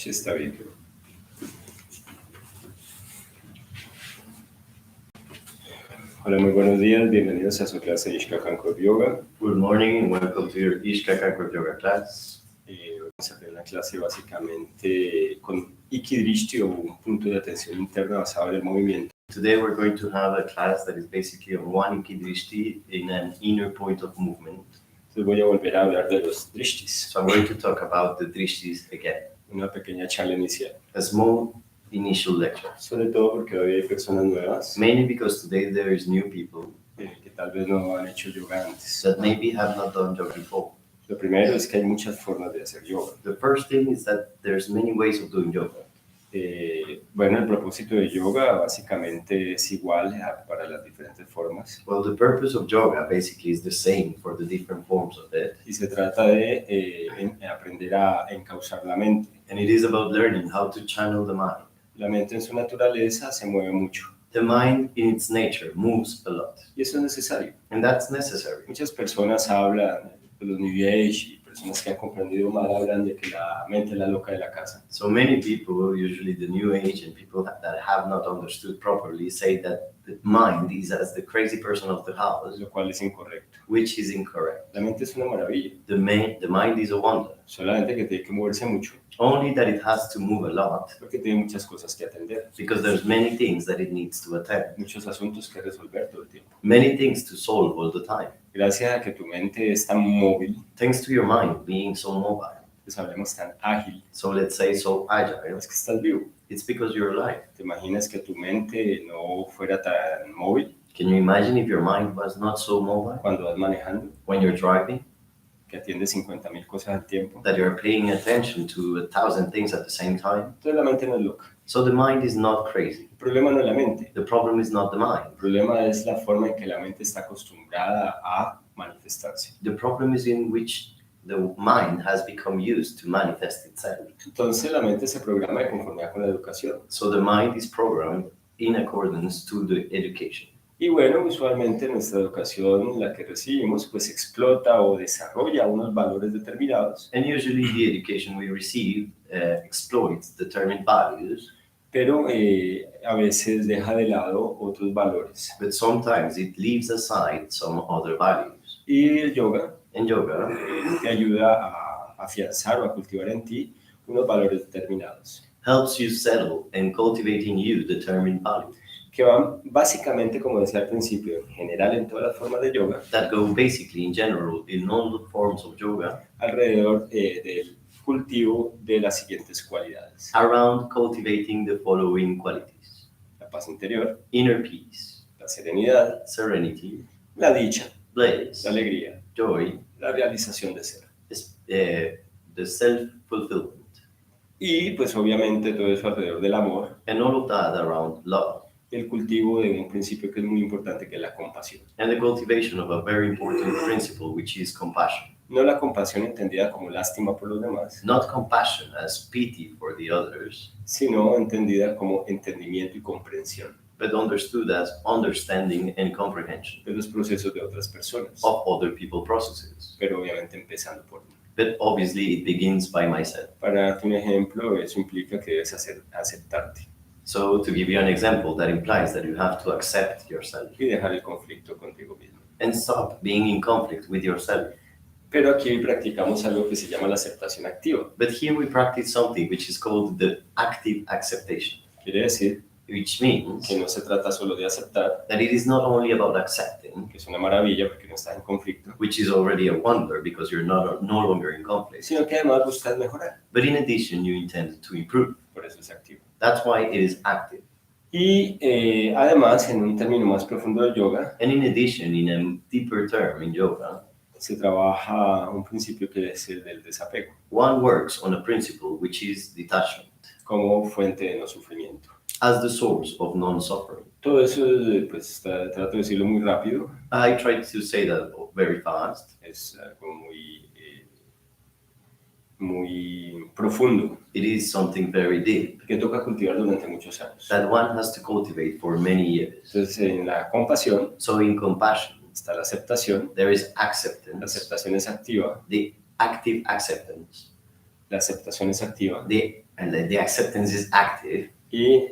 Sí, está bien. Hola, muy buenos días. Bienvenidos a su clase de Ishkakanko Yoga. Good morning and welcome to your Ishkakanko Yoga class. Vamos a tener una clase básicamente con IKY o un punto de atención interna basado en el movimiento. Today we're going to have a class that is basically on one Drishti in an inner point of movement. Entonces voy a volver a hablar de los drishtis. So I'm going to talk about the Drishtis again. Una pequeña charla inicial. A small initial lecture. Sobre todo porque hoy hay personas nuevas. Mainly because today there is new people que tal vez no han hecho yoga antes. that maybe have not done yoga before. Lo primero es que hay muchas formas de hacer yoga. The first thing is that there's many ways of doing yoga. Bueno, el propósito de yoga básicamente es igual para las diferentes formas. Well, the purpose of yoga basically is the same for the different forms of it. Y se trata de aprender a encauzar la mente. And it is about learning how to channel the mind. La mente en su naturaleza se mueve mucho. The mind in its nature moves a lot. Y eso es necesario. And that's necessary. Muchas personas hablan de los New Age y personas que han comprendido mal hablan de que la mente es la loca de la casa. So many people, usually the New Age and people that have not understood properly, say that the mind is as the crazy person of the house, Lo cual es incorrecto. which is incorrect. La mente es una maravilla. The mind is a wonder. Solamente que tiene que moverse mucho. Only that it has to move a lot Porque tiene muchas cosas que atender. because there's many things that it needs to attend. Muchos asuntos que resolver todo el tiempo. Many things to solve all the time. Gracias a que tu mente es tan móvil, Thanks to your mind being so mobile. pues hablemos tan ágil, So let's say so agile. es que estás vivo. It's because you're alive. ¿Te imaginas que tu mente no fuera tan móvil Can you imagine if your mind was not so mobile cuando vas manejando? when you're driving? Que atiendes 50,000 cosas al tiempo. That you're paying attention to 1,000 things at the same time? Entonces la mente no es loca. So the mind is not crazy. El problema no es la mente. The problem is not the El mind. problema es la forma en que la mente está acostumbrada a manifestarse. The problem is in which the mind has become used to manifest itself. Entonces la mente se programa de conformidad con la educación. So the mind is programmed in accordance to the education. Y bueno, usualmente nuestra educación, la que recibimos, pues explota o desarrolla unos valores determinados. And usually the education we receive exploits determined values, Pero a veces deja de lado otros valores. but sometimes it leaves aside some other values. Y el yoga And yoga te ayuda a afianzar o a cultivar en ti unos valores determinados, helps you settle and cultivate in you determined values que van básicamente, como decía al principio, en general en todas las formas de yoga, that go basically in general in all the forms of yoga alrededor del cultivo de las siguientes cualidades. around cultivating the following qualities: La paz interior, inner peace, la serenidad, serenity, la dicha, bliss, la alegría, joy, la realización de ser. the self-fulfillment, Y pues obviamente todo eso alrededor del amor, and all of that around love, el cultivo de un principio que es muy importante, que es la compasión. and the cultivation of a very important principle, which is compassion. No la compasión entendida como lástima por los demás, Not compassion as pity for the others, sino entendida como entendimiento y comprensión but understood as understanding and comprehension de los procesos de otras personas, of other people's processes. pero obviamente empezando por mí. But obviously it begins by myself. Para darte un ejemplo, eso implica que debes aceptarte So to give you an example, that implies that you have to accept yourself y dejar el conflicto contigo mismo. and stop being in conflict with yourself. Pero aquí practicamos algo que se llama la aceptación activa. But here we practice something which is called the active acceptation, Quiere decir which means que no se trata solo de aceptar, that it is not only about accepting, que es una maravilla porque no estás en conflicto, which is already a wonder because you're no longer in conflict, sino que además buscas mejorar. but in addition you intend to improve. Por eso es activo. That's why it is active. Y además, en un término más profundo de yoga, And in addition, in a deeper term in yoga, se trabaja un principio que es el del desapego, one works on a principle which is detachment como fuente de no sufrimiento. as the source of non-suffering. Todo eso, pues trato de decirlo muy rápido, I try to say that very fast. es algo muy profundo, It is something very deep que toca cultivar durante muchos años. that one has to cultivate for many years. Entonces, en la compasión So in compassion, está la aceptación. there is La acceptance, aceptación es activa the active acceptance, la aceptación es activa the acceptance is active. y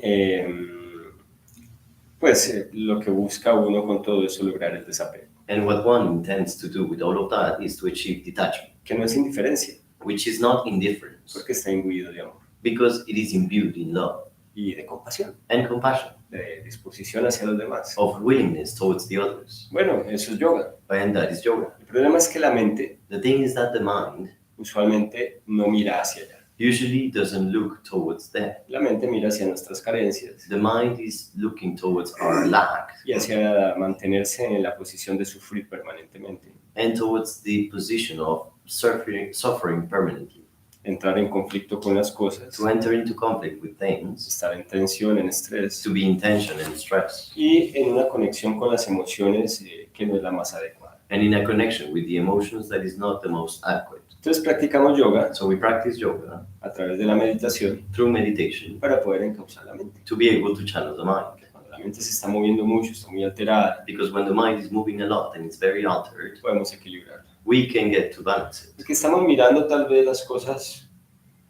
pues lo que busca uno con todo eso lograr el desapego, And what one intends to do with all of that is to achieve detachment, que no es indiferencia, which is not indifference, porque está imbuido de amor because it is imbued in love y de compasión, and compassion, de disposición hacia los demás. of willingness towards the others. Bueno, eso es yoga. And that is yoga. El problema es que la mente The thing is that the mind usualmente no mira hacia allá. usually doesn't look towards there. La mente mira hacia nuestras carencias The mind is looking towards our lack y hacia mantenerse en la posición de sufrir permanentemente, and towards the position of suffering permanently, entrar en conflicto con las cosas, to enter into conflict with things, estar en tensión, en estrés to be in tension and stress, y en una conexión con las emociones que no es la más adecuada. and in a connection with the emotions that is not the most adequate. Entonces practicamos yoga So we practice yoga a través de la meditación through meditation para poder encauzar la mente. to be able to channel the mind. Cuando la mente se está moviendo mucho, está muy alterada, Because when the mind is moving a lot and it's very altered, podemos equilibrarla. we can get to balance it. Es que estamos mirando tal vez las cosas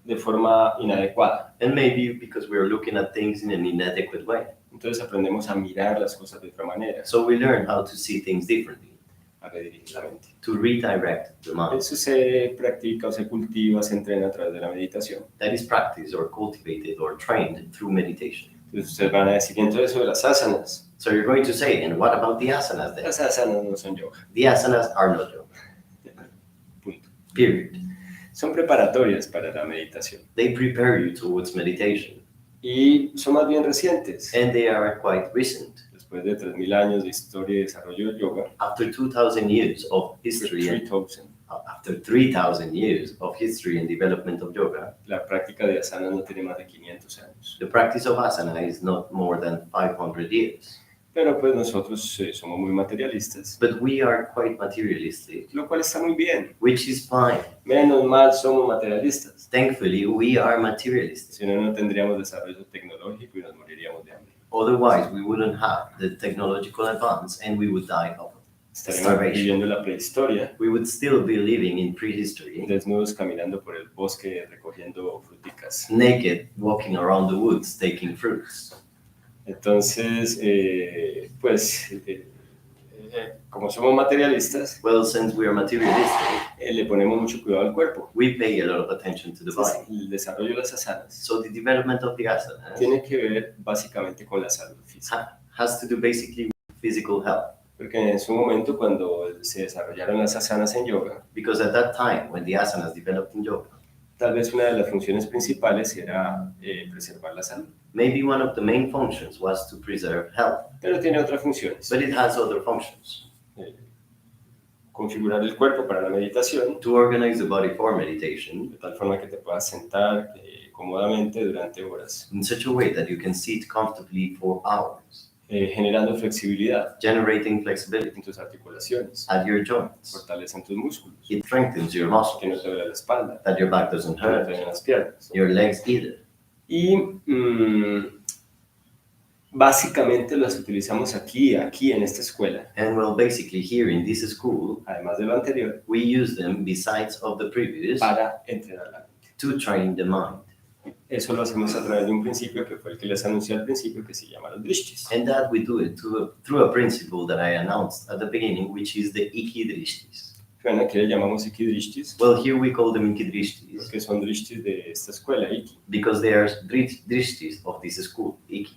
de forma inadecuada. And maybe because we're looking at things in an inadequate way. Entonces aprendemos a mirar las cosas de otra manera, So we learn how to see things differently, a redirigir la mente. to redirect the mind. Eso se practica o se cultiva, se entrena a través de la meditación. That is practiced or cultivated or trained through meditation. Entonces ustedes van a decir, ¿y entonces sobre las asanas? So you're going to say, and what about the asanas then? Las asanas no son yoga. The asanas are not yoga. Punto. Period. Son preparatorias para la meditación They prepare you towards meditation, y son más bien recientes. and they are quite recent. Después de 3.000 años de historia y desarrollo del yoga, After 2,000 years of history, and 3,000, after 3,000 years of history and development of yoga, la práctica de asanas no tiene más de 500 años. the practice of asana is not more than 500 years. Pero pues nosotros somos muy materialistas, But we are quite materialistic, lo cual está muy bien. which is fine. Menos mal somos materialistas. Thankfully, we are materialistic. Si no, no tendríamos desarrollo tecnológico y nos moriríamos de hambre. Otherwise, we wouldn't have the technological advance and we would die of Estaríamos starvation. viviendo la prehistoria, We would still be living in prehistory, desnudos caminando por el bosque recogiendo fruticas. naked, walking around the woods, taking fruits. Entonces, como somos materialistas, Well, since we are materialistic, le ponemos mucho cuidado al cuerpo. we pay a lot of attention to the Entonces, body. el desarrollo de las asanas So the development of the asanas tiene que ver básicamente con la salud física. has to do basically with physical health. Porque en su momento, cuando se desarrollaron las asanas en yoga, Because at that time, when the asanas developed in yoga, tal vez una de las funciones principales era preservar la salud. maybe one of the main functions was to preserve health, Pero tiene otras funciones. but it has other functions. Configurar el cuerpo para la meditación, To organize the body for meditation de tal forma que te puedas sentar cómodamente durante horas, in such a way that you can sit comfortably for hours, generando flexibilidad generating flexibility en tus articulaciones, at your joints. fortalecen tus músculos, It strengthens your que muscles, no te duele la espalda, that your back doesn't que no te hurt, duelen las piernas. your legs either. Y básicamente las utilizamos aquí en esta escuela, And well, basically here in this school, además de lo anterior, we use them besides of the previous para entrenar la mente. to train the mind. Eso lo hacemos a través de un principio que fue el que les anuncié al principio, que se llama los drishtis. And that we do it through a principle that I announced at the beginning, which is the IKY. Bueno, aquí le llamamos ikidrishtis, Well, here we call them IKY porque son drishtis de esta escuela, Iki. because they are drishtis of this school, Iki.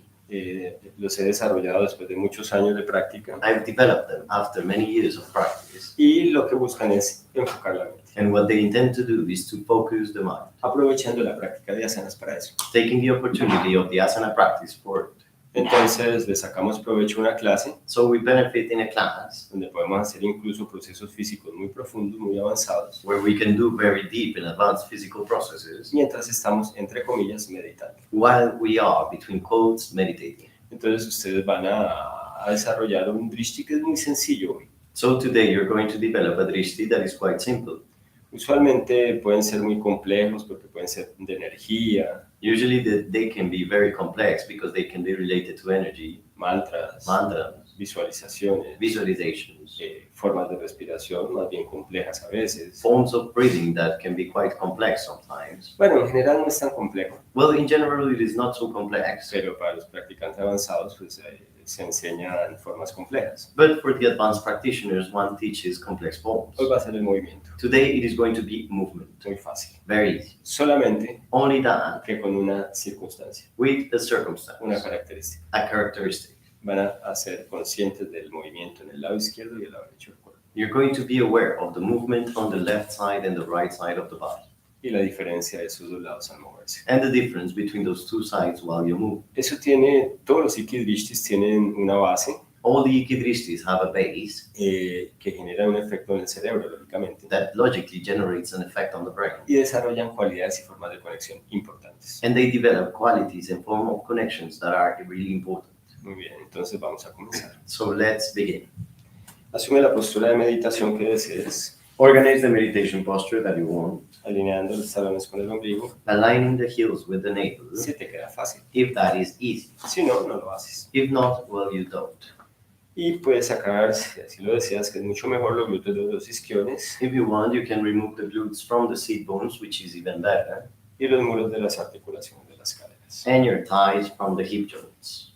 Los he desarrollado después de muchos años de práctica I've developed them after many years of practice. y lo que buscan es enfocar la mente, And what they intend to do is to focus the mind, aprovechando la práctica de asanas para eso. taking the opportunity of the asana practice for it. Entonces le sacamos provecho a una clase So we benefit in a class donde podemos hacer incluso procesos físicos muy profundos, muy avanzados, where we can do very deep and advanced physical processes mientras estamos, entre comillas, meditando. while we are, between quotes, meditating. Entonces ustedes van a desarrollar un drishti que es muy sencillo hoy. So today you're going to develop a drishti that is quite simple. Usualmente pueden ser muy complejos porque pueden ser de energía, Usually they can be very complex because they can be related to energy, mantras, mantras, visualizaciones, visualizations, formas de respiración más bien complejas a veces. forms of breathing that can be quite complex sometimes. Bueno, en general no es tan complejo, Well, in general, it is not so complex, pero para los practicantes avanzados pues, se enseñan formas complejas. but for the advanced practitioners, one teaches complex forms. Hoy va a ser el movimiento, Today, it is going to be movement. muy fácil. Very easy. Solamente Only that que con una circunstancia, with a circumstance, una característica. a characteristic. Van a ser conscientes del movimiento en el lado izquierdo y el lado derecho del cuerpo. You're going to be aware of the movement on the left side and the right side of the body, Y la diferencia de esos dos lados al moverse. and the difference between those two sides while you move. Eso tiene, todos los ikidrishtis tienen una base All the ikidrishtis have a base que genera un efecto en el cerebro, lógicamente, that logically generates an effect on the brain, y desarrollan cualidades y formas de conexión importantes. and they develop qualities and form of connections that are really important. Muy bien, entonces vamos a comenzar. So let's begin. Asume la postura de meditación que desees, Organize the meditation posture that you want, alineando los talones con el ombligo. aligning the heels with the navel, Si te queda fácil. if that is easy. Si no, no lo haces. If not, well, you don't. Y puedes sacar, si así lo deseas, que es mucho mejor los glúteos de los isquiones If you want, you can remove the glutes from the seat bones, which is even better, y los muros de las articulaciones de las caderas. and your thighs from the hip joints.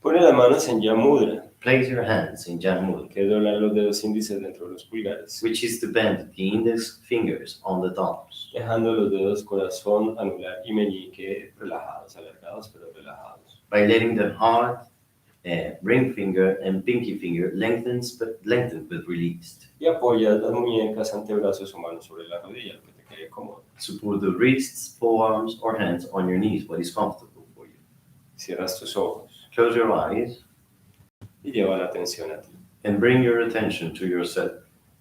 Pone las manos en Yamudra, Place your hands in Jan Mudra, que es doblar los dedos índices dentro de los pulgares, which is to bend the index fingers on the thumbs, dejando los dedos corazón, anular y meñique relajados, alargados pero relajados. by letting the heart, ring finger, and pinky finger lengthened but released. Y apoyas las muñecas, antebrazos o manos sobre la rodilla, lo que te quede cómodo. Support the wrists, forearms, or hands on your knees, what is comfortable for you. Cierras tus ojos Close your eyes y lleva la atención a ti, and bring your attention to yourself,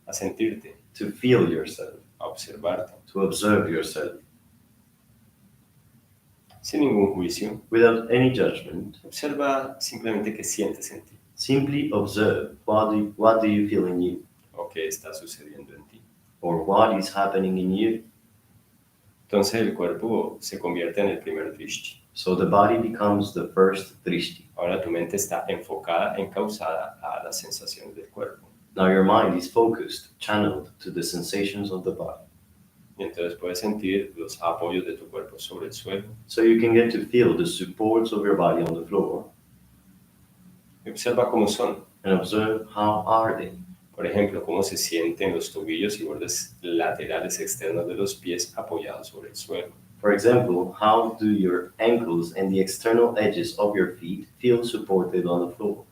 a sentirte, to feel yourself, a observarte, to observe yourself, sin ningún juicio. without any judgment. Observa simplemente qué sientes en ti Simply observe what do you feel in you, o qué está sucediendo en ti. or what is happening in you. Entonces el cuerpo se convierte en el primer drishti. So the body becomes the first drishti. Ahora tu mente está enfocada, encauzada a las sensaciones del cuerpo. Now your mind is focused, channeled to the sensations of the body. Y entonces puedes sentir los apoyos de tu cuerpo sobre el suelo. So you can get to feel the supports of your body on the floor Y observa cómo son. and observe how are they. Por ejemplo, cómo se sienten los tobillos y bordes laterales externos de los pies apoyados sobre el suelo. For example, how do your ankles and the external edges of your feet feel supported on the floor?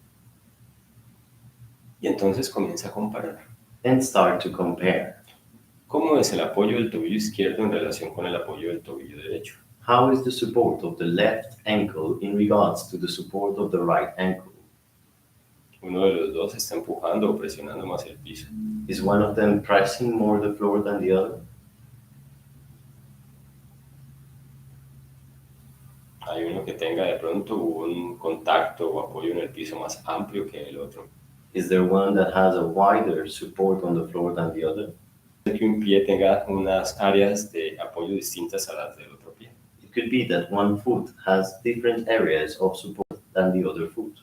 Y entonces comienza a comparar. And start to compare. ¿Cómo es el apoyo del tobillo izquierdo en relación con el apoyo del tobillo derecho? How is the support of the left ankle in regards to the support of the right ankle? Uno de los dos está empujando o presionando más el piso. Is one of them pressing more the floor than the other? Hay uno que tenga de pronto un contacto o apoyo en el piso más amplio que el otro. Is there one that has a wider support on the floor than the other? Que un pie tenga unas áreas de apoyo distintas a las del otro pie. It could be that one foot has different areas of support than the other foot.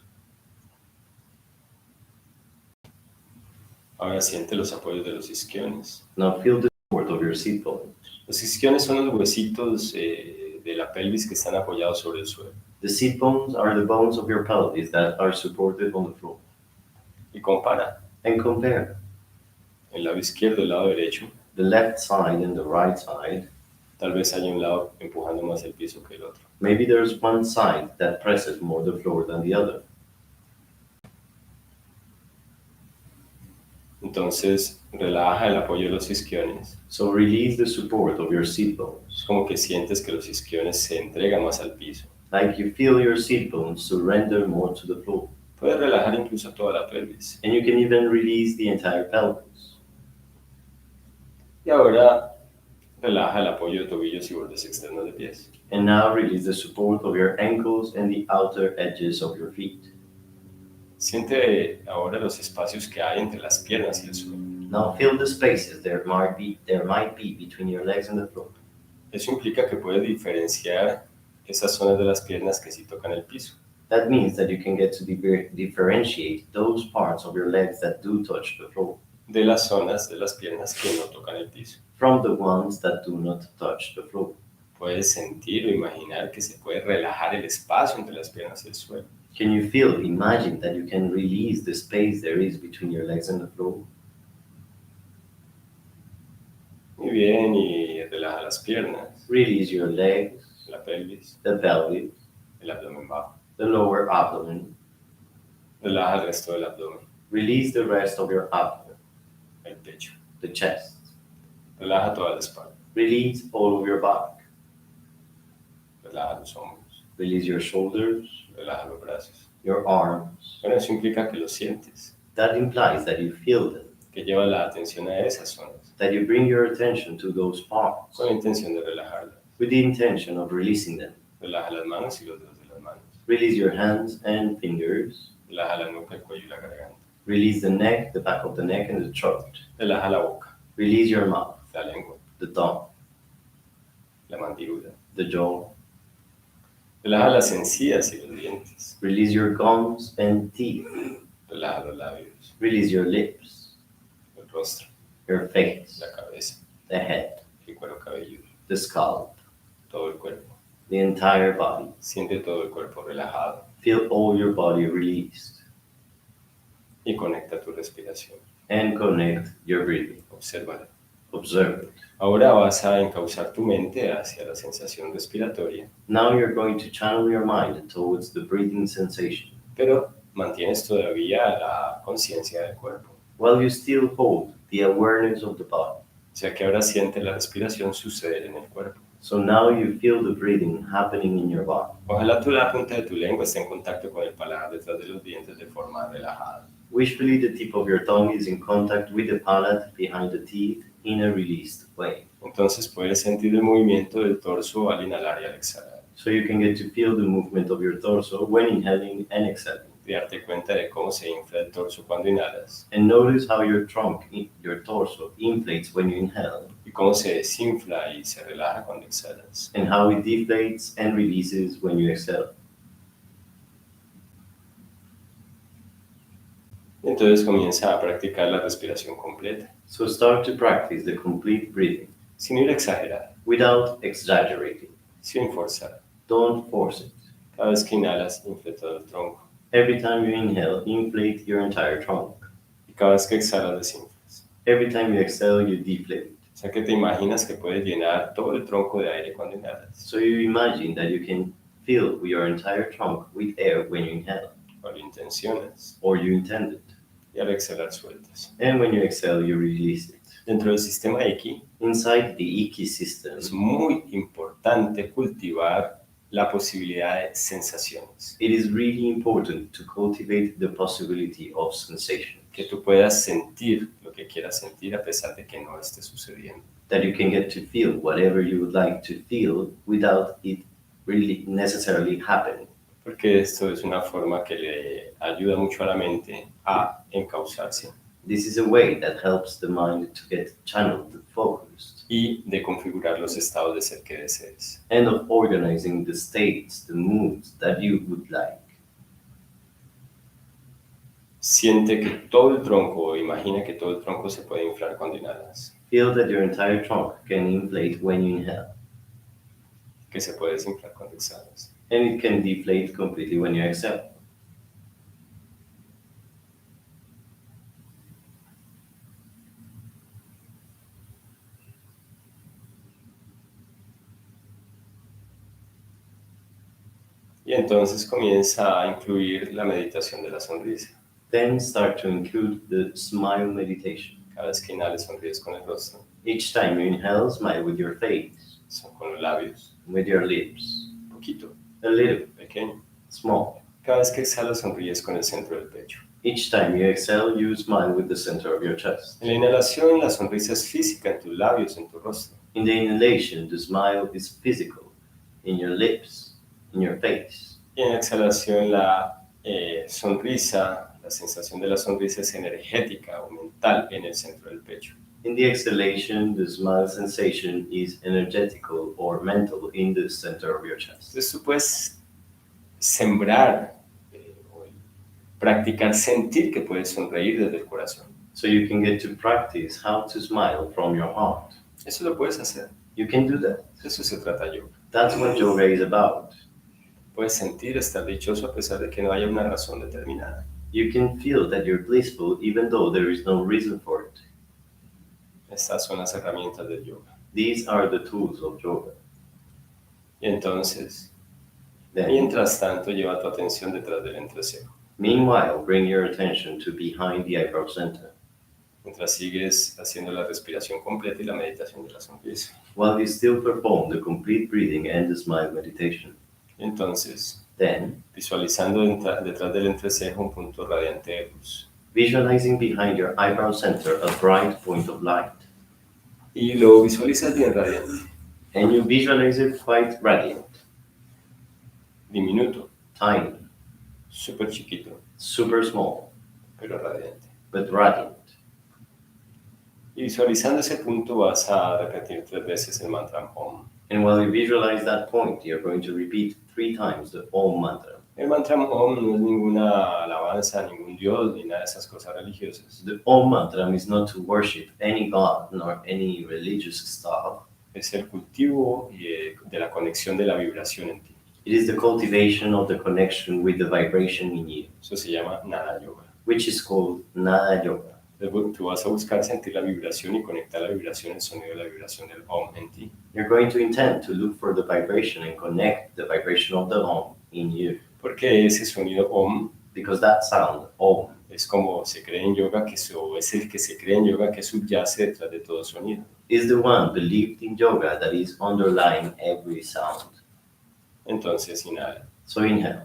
Ahora siente los apoyos de los isquiones. Now feel the support of your seat bones. Los isquiones son los huesitos de la pelvis que están apoyados sobre el suelo. The seat bones are the bones of your pelvis that are supported on the floor. Y compara And compare el lado izquierdo, el lado derecho. the left side and the right side. Tal vez haya un lado empujando más el piso que el otro. Maybe there's one side that presses more the floor than the other. Entonces relaja el apoyo de los isquiones. So release the support of your seat Es bones. como que sientes que los isquiones se entregan más al piso. Like you feel your seat bones surrender more to the floor. Puedes relajar incluso toda la pelvis. And you can even release the entire pelvis. Y ahora relaja el apoyo de tobillos y bordes externos de pies. And now release the support of your ankles and the outer edges of your feet. Siente ahora los espacios que hay entre las piernas y el suelo. Now fill the spaces there might be between your legs and the floor. Eso implica que puedes diferenciar esas zonas de las piernas que sí tocan el piso. That means that you can get to differentiate those parts of your legs that do touch the floor de las zonas de las piernas que no tocan el piso. from the ones that do not touch the floor. Puedes sentir o imaginar que se puede relajar el espacio entre las piernas y el suelo. Can you imagine that you can release the space there is between your legs and the floor? Muy bien, y relaja las piernas, Release your legs, la pelvis, the pelvis, el abdomen bajo. the lower abdomen. Relaja el resto del abdomen, Release the rest of your abdomen, el pecho. the chest. Relaja toda la espalda. Release all of your back. Relaja los hombros. Release your shoulders, Relaja los brazos. your arms. Bueno, eso implica que lo sientes, That implies that you feel them, que llevas la atención a esas zonas, that you bring your attention to those parts con la intención de relajarlas. with the intention of releasing them. Relaja las manos y los dedos de las manos. Release your hands and fingers. Relaja la nuca, el cuello y la garganta. Release the neck, the back of the neck, and the throat. Relaja la boca, Release your mouth, la lengua, the tongue, la mandíbula. the jaw. Relaja las encías y los dientes. Release your gums and teeth. Relaja los labios, Release your lips, el rostro, your face, la cabeza, the head, el cuero cabelludo, the scalp, todo el cuerpo. the entire body. Siente todo el cuerpo relajado Feel all your body released y conecta tu respiración. and connect your breathing. Obsérvala. Observe it. Ahora vas a encauzar tu mente hacia la sensación respiratoria, Now you're going to channel your mind towards the breathing sensation, pero mantienes todavía la conciencia del cuerpo. while you still hold the awareness of the body. O sea que ahora siente la respiración suceder en el cuerpo. So now you feel the breathing happening in your body. Ojalá la punta de tu lengua esté en contacto con el paladar detrás de los dientes de forma relajada. Wishfully, the tip of your tongue is in contact with the palate behind the teeth in a released way. Entonces puedes sentir el movimiento del torso al inhalar y al exhalar. So you can get to feel the movement of your torso when inhaling and exhaling. Y darte cuenta de cómo se infla el torso cuando inhalas And notice how your trunk, your torso, inflates when you inhale, y cómo se desinfla y se relaja cuando exhalas. and how it deflates and releases when you exhale. Entonces comienza a practicar la respiración completa, So start to practice the complete breathing sin ir a exagerar, without exaggerating. sin forzar. Don't force it. Cada vez que inhalas, infla todo el tronco. Every time you inhale, inflate your entire trunk. Y cada vez que exhalas, desinflas. Every time you exhale, you deflate. O sea que te imaginas que puedes llenar todo el tronco de aire cuando inhalas. So you imagine that you can fill your entire trunk with air when you inhale, Cuando intencionas or you intend it. y al exhalar sueltas. And when you exhale, you release it. Dentro del sistema IKY Inside the IKY system, es muy importante cultivar la posibilidad de sensaciones. it is really important to cultivate the possibility of sensation, Que tú puedas sentir lo que quieras sentir a pesar de que no esté sucediendo. that you can get to feel whatever you would like to feel without it really necessarily happening. Porque esto es una forma que le ayuda mucho a la mente a encauzarse This is a way that helps the mind to get channeled, focused, y de configurar los estados de ser que desees. and of organizing the states, the moods that you would like. Siente que todo el tronco, imagina que todo el tronco se puede inflar cuando inhalas, Feel that your entire trunk can inflate when you inhale, que se puede desinflar cuando exhalas. and it can deflate completely when you exhale. Y entonces comienza a incluir la meditación de la sonrisa. Then start to include the smile meditation. Cada vez que inhales, sonríes con el rostro, Each time you inhale, smile with your face, son con los labios, with your lips, poquito, a little, pequeño. small. Cada vez que exhalas, sonríes con el centro del pecho. Each time you exhale, you smile with the center of your chest. En la inhalación, la sonrisa es física en tus labios, en tu rostro. In the inhalation, the smile is physical, in your lips, in your face. Y en la exhalación, la sonrisa, la sensación de la sonrisa es energética o mental en el centro del pecho. In the exhalation, the smile sensation is energetical or mental in the center of your chest. Entonces tú puedes sembrar practicar sentir que puedes sonreír desde el corazón. So you can get to practice how to smile from your heart. Eso lo puedes hacer. You can do that. De eso se trata yoga. That's what yoga is about. Puedes sentir estar dichoso a pesar de que no haya una razón determinada. You can feel that you're blissful even though there is no reason for it. Estas son las herramientas del yoga. These are the tools of yoga. Y entonces, Then, mientras tanto, lleva tu atención detrás del entrecejo. meanwhile, bring your attention to behind the eyebrow center. Mientras sigues haciendo la respiración completa y la meditación de la sonrisa. While you still perform the complete breathing and the smile meditation. Y entonces, Then, visualizando detrás del entrecejo un punto radiante de luz. visualizing behind your eyebrow center a bright point of light. Y lo visualizas bien radiante, And you visualize it quite radiant, diminuto, tiny, súper chiquito, super small, pero radiante. but radiant. Y visualizando ese punto vas a repetir 3 veces el mantra Om. And while you visualize that point, you're going to repeat 3 times the Om mantra. El mantra Om no es ninguna alabanza a ningún dios ni nada de esas cosas religiosas. The Om mantra is not to worship any god nor any religious stuff. Es el cultivo de la conexión de la vibración en ti. It is the cultivation of the connection with the vibration in you, Eso se llama Nada Yoga. which is called Nada Yoga. Tú vas a buscar sentir la vibración y conectar la vibración, el sonido de la vibración del Om en ti. You're going to intend to look for the vibration and connect the vibration of the Om in you. Porque ese sonido Om Because that sound, Om, es como se cree en yoga, es el que se cree en yoga que subyace detrás de todo sonido. is the one believed in yoga that is underlying every sound. Entonces, inhala. So inhale.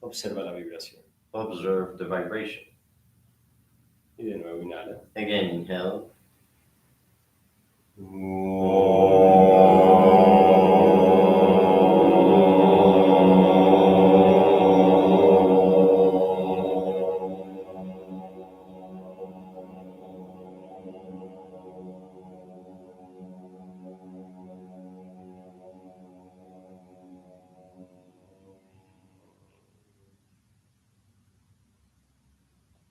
Observa la vibración. Observe the vibration. Y de nuevo inhala. Again, inhale.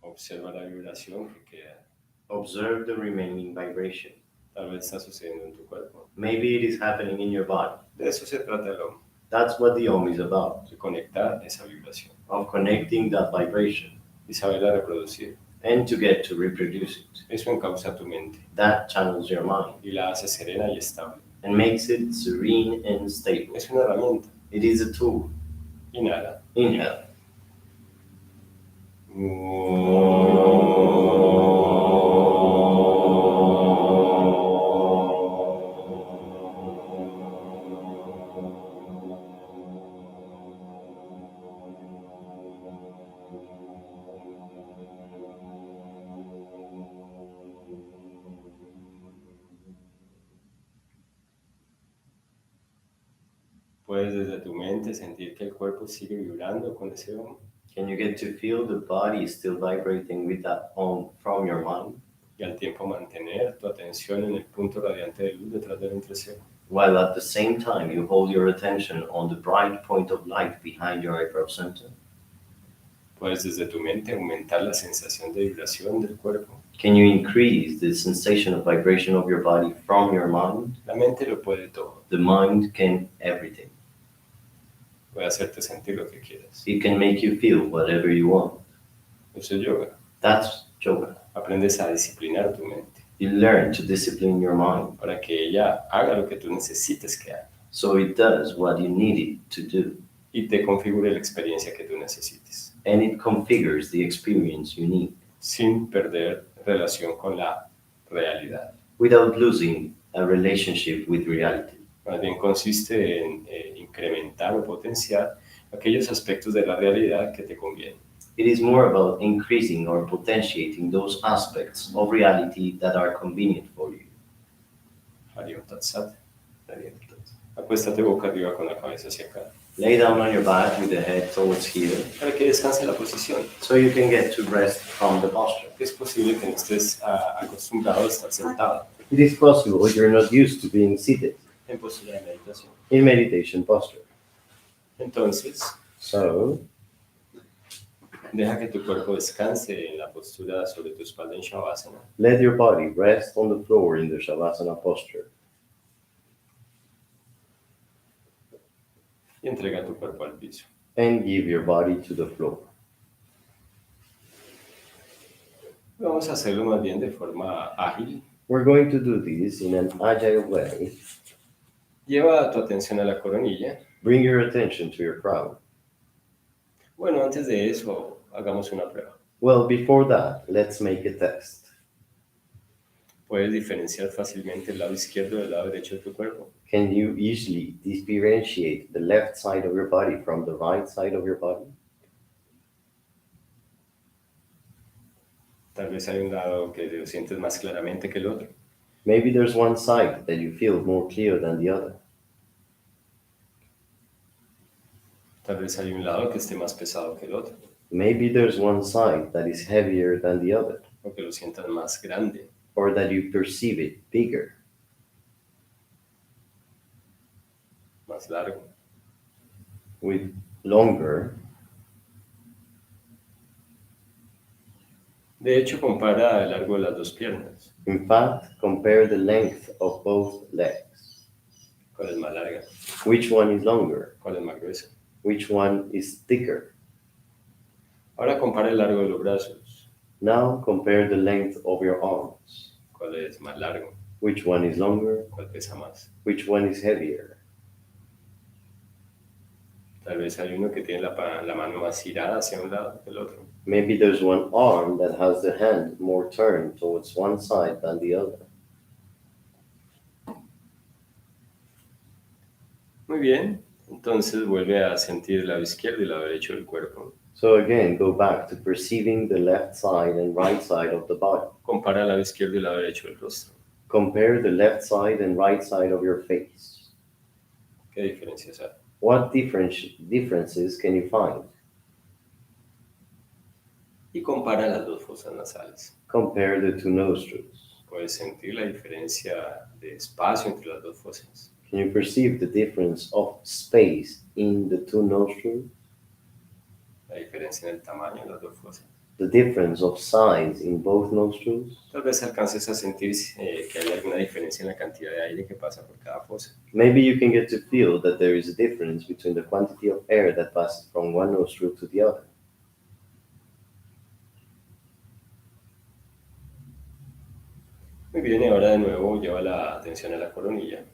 Observa la vibración que queda. Observe the remaining vibration. Tal vez está sucediendo en tu cuerpo. Maybe it is happening in your body. De eso se trata el Om. That's what the Om is about. De conectar esa vibración. Of connecting that vibration Y saberla reproducir. and to get to reproduce it. Eso encausa tu mente. That channels your mind Y la hace serena y estable. and makes it serene and stable. Es una herramienta. It is a tool. Inhala. Inhale. Puedes desde tu mente sentir que el cuerpo sigue vibrando con ese Om. Can you get to feel the body still vibrating with that Om from your mind? Y al tiempo mantener tu atención en el punto radiante de luz detrás del entrecejo. While at the same time you hold your attention on the bright point of light behind your eyebrow center. Puedes desde tu mente aumentar la sensación de vibración del cuerpo. Can you increase the sensation of vibration of your body from your mind? La mente lo puede todo. The mind can everything. Puede hacerte sentir lo que quieras. It can make you feel whatever you want. Eso es yoga. That's yoga. Aprendes a disciplinar tu mente You learn to discipline your mind para que ella haga lo que tú necesites que haga so it does what you need it to do. y te configure la experiencia que tú necesites, And it configures the experience you need sin perder relación con la realidad. without losing a relationship with reality. Más bien consiste en incrementar o potenciar aquellos aspectos de la realidad que te convienen. It is more about increasing or potentiating those aspects of reality that are convenient for you. Hariom Tat Sat. Está bien, entonces. Acuéstate boca arriba con la cabeza hacia acá. Lay down on your back with the head towards here Para que descanse la posición. so you can get to rest from the posture. Es posible que no estés acostumbrado a estar sentado It is possible you're not used to being seated en postura de meditación. in meditation posture. Entonces, So, deja que tu cuerpo descanse en la postura sobre tu espalda en Shavasana. let your body rest on the floor in the Shavasana posture Y entrega tu cuerpo al piso. and give your body to the floor. Vamos a hacerlo más bien de forma ágil. We're going to do this in an agile way. Lleva tu atención a la coronilla. Bring your attention to your crown. Bueno, antes de eso, hagamos una prueba. Well, before that, let's make a test. ¿Puedes diferenciar fácilmente el lado izquierdo del lado derecho de tu cuerpo? Can you easily differentiate the left side of your body from the right side of your body? Tal vez hay un lado que lo sientes más claramente que el otro. Maybe there's one side that you feel more clear than the other. Tal vez hay un lado que esté más pesado que el otro, Maybe there's one side that is heavier than the other, o que lo sientas más grande. or that you perceive it bigger, Más largo. with longer. De hecho, compara el largo de las dos piernas. In fact, compare the length of both legs. ¿Cuál es más larga? Which one is longer? ¿Cuál es más gruesa? Which one is thicker? Ahora compara el largo de los brazos. Now compare the length of your arms. ¿Cuál es más largo? Which one is longer? ¿Cuál pesa más? Which one is heavier? Tal vez hay uno que tiene la mano más girada hacia un lado que el otro. Maybe there's one arm that has the hand more turned towards one side than the other. Muy bien. Entonces vuelve a sentir el lado izquierdo y el lado derecho del cuerpo. So again, go back to perceiving the left side and right side of the body. Compara el lado izquierdo y el lado derecho del rostro. Compare the left side and right side of your face. ¿Qué diferencias hay? What differences can you find? Y compara las dos fosas nasales. Compare the two nostrils. Puedes sentir la diferencia de espacio entre las dos fosas. Can you perceive the difference of space in the two nostrils? La diferencia en el tamaño de las dos fosas. The difference of size in both nostrils? Tal vez alcances a sentir que hay alguna diferencia en la cantidad de aire que pasa por cada fosa. Maybe you can get to feel that there is a difference between the quantity of air that passes from one nostril to the other. Muy bien, y ahora de nuevo lleva la atención a la coronilla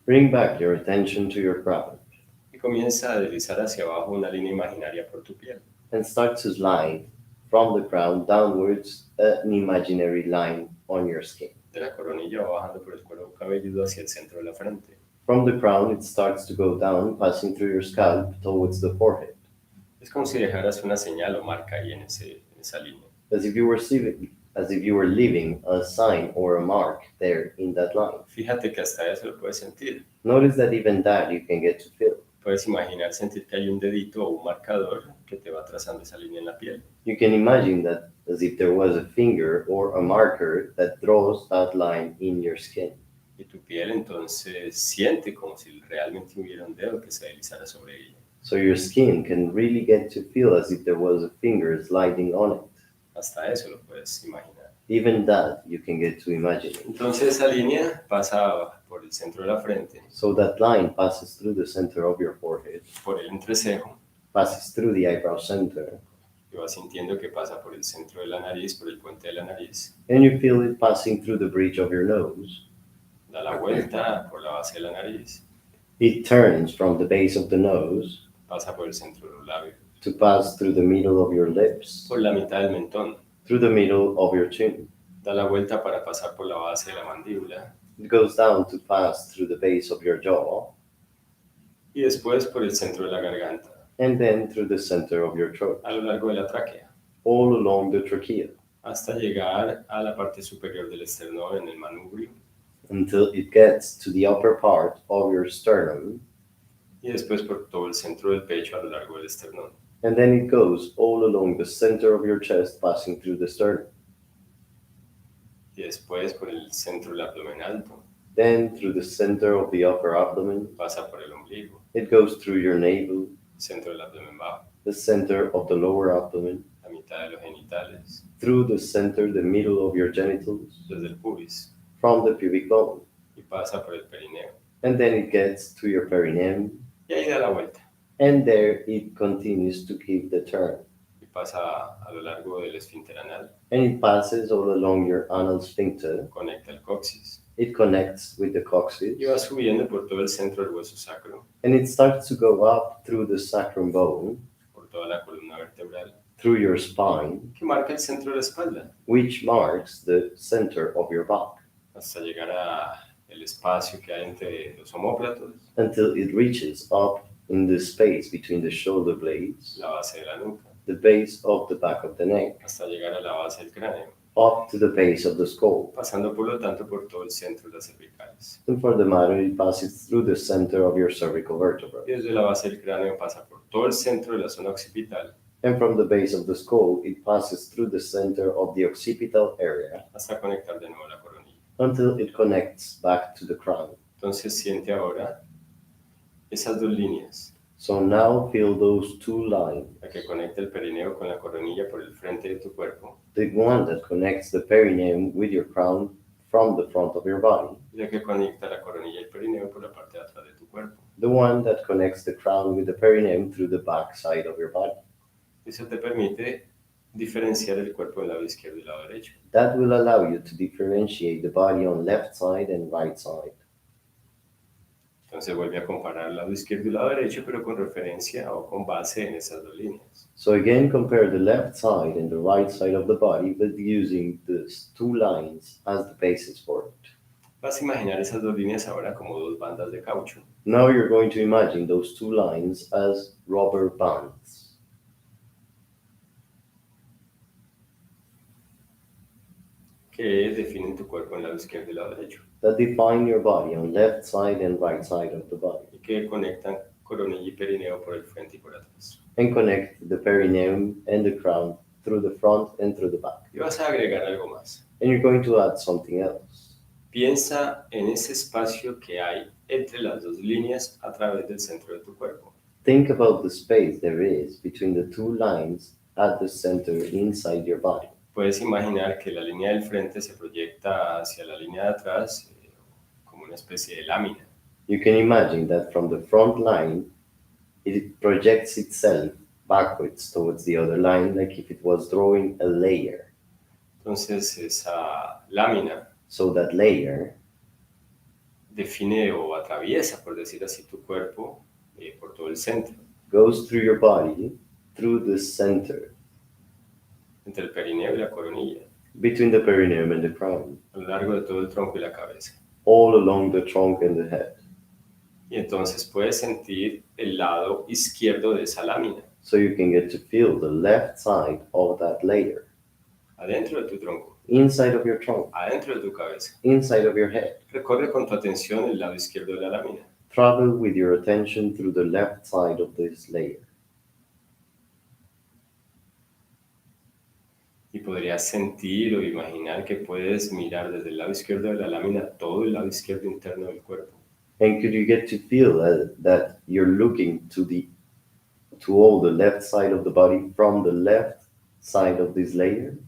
Bring back your attention to your crown y comienza a deslizar hacia abajo una línea imaginaria por tu piel. and start to slide from the crown downwards an imaginary line on your skin. De la coronilla va bajando por el cuero cabelludo hacia el centro de la frente. From the crown, it starts to go down, passing through your scalp towards the forehead, Es como si dejaras una señal o marca ahí en esa línea. as if you were leaving a sign or a mark there in that line. Fíjate que hasta eso lo puedes sentir. Notice that even that you can get to feel. Puedes imaginar sentir que hay un dedito o un marcador que te va trazando esa línea en la piel. You can imagine that as if there was a finger or a marker that draws that line in your skin. Y tu piel entonces siente como si realmente hubiera un dedo que se deslizara sobre ella. So your skin can really get to feel as if there was a finger sliding on it. Hasta eso lo puedes imaginar. Even that you can get to imagine it. Entonces esa línea pasa por el centro de la frente, So that line passes through the center of your forehead, por el entrecejo, passes through the eyebrow center, y vas sintiendo que pasa por el centro de la nariz, por el puente de la nariz. and you feel it passing through the bridge of your nose. Da la vuelta por la base de la nariz, It turns from the base of the nose pasa por el centro de los labios, to pass through the middle of your lips, por la mitad del mentón. through the middle of your chin. Da la vuelta para pasar por la base de la mandíbula It goes down to pass through the base of your jaw, y después por el centro de la garganta, and then through the center of your throat, a lo largo de la tráquea, all along the trachea, hasta llegar a la parte superior del esternón en el manubrio, until it gets to the upper part of your sternum, y después por todo el centro del pecho a lo largo del esternón. and then it goes all along the center of your chest, passing through the sternum, Y después por el centro del abdomen alto, then through the center of the upper abdomen. pasa por el ombligo, It goes through your navel, centro del abdomen bajo, the center of the lower abdomen, la mitad de los genitales, through the center, the middle of your genitals, desde el pubis, from the pubic bone, y pasa por el perineo. and then it gets to your perineum, Y ahí da la vuelta, and there it continues to give the turn, y pasa a lo largo del esfínter anal, and it passes all along your anal sphincter. conecta el coxis, It connects with the coccyx, y va subiendo por todo el centro del hueso sacro, and it starts to go up through the sacrum bone, por toda la columna vertebral, through your spine, que marca el centro de la espalda, which marks the center of your back, hasta llegar a el espacio que hay entre los omóplatos, until it reaches up in the space between the shoulder blades, la base de la nuca, the base of the back of the neck, hasta llegar a la base del cráneo, up to the base of the skull. pasando por lo tanto por todo el centro de las cervicales. And for the matter, it passes through the center of your cervical vertebra. Y desde la base del cráneo pasa por todo el centro de la zona occipital, And from the base of the skull, it passes through the center of the occipital area hasta conectar de nuevo la coronilla. until it connects back to the crown. Entonces siente ahora esas dos líneas, So now feel those two lines, la que conecta el perineo con la coronilla por el frente de tu cuerpo, the one that connects the perineum with your crown from the front of your body, y la que conecta la coronilla y el perineo por la parte de atrás de tu cuerpo. the one that connects the crown with the perineum through the back side of your body. Eso te permite diferenciar el cuerpo del lado izquierdo y el lado derecho. That will allow you to differentiate the body on left side and right side. Entonces vuelve a comparar el lado izquierdo y el lado derecho, pero con referencia o con base en esas dos líneas. So again, compare the left side and the right side of the body, but using these two lines as the basis for it. Vas a imaginar esas dos líneas ahora como dos bandas de caucho. Now you're going to imagine those two lines as rubber bands que definen tu cuerpo en el lado izquierdo y el lado derecho, that define your body on left side and right side of the body, y que conectan coronilla y perineo por el frente y por atrás. and connect the perineum and the crown through the front and through the back. Y vas a agregar algo más. And you're going to add something else. Piensa en ese espacio que hay entre las dos líneas a través del centro de tu cuerpo. Think about the space there is between the two lines at the center inside your body. Puedes imaginar que la línea del frente se proyecta hacia la línea de atrás como una especie de lámina. You can imagine that from the front line, it projects itself backwards towards the other line, like if it was drawing a layer. Entonces esa lámina So that layer define o atraviesa, por decir así, tu cuerpo por todo el centro, goes through your body, through the center, entre el perineo y la coronilla, between the perineum and the crown, a lo largo de todo el tronco y la cabeza. all along the trunk and the head. Y entonces puedes sentir el lado izquierdo de esa lámina, So you can get to feel the left side of that layer, adentro de tu tronco, inside of your trunk, adentro de tu cabeza. inside of your head. Recorre con tu atención el lado izquierdo de la lámina. Travel with your attention through the left side of this layer. Y podrías sentir o imaginar que puedes mirar desde el lado izquierdo de la lámina todo el lado izquierdo interno del cuerpo. And could you get to feel that you're looking to all the left side of the body from the left side of this layer?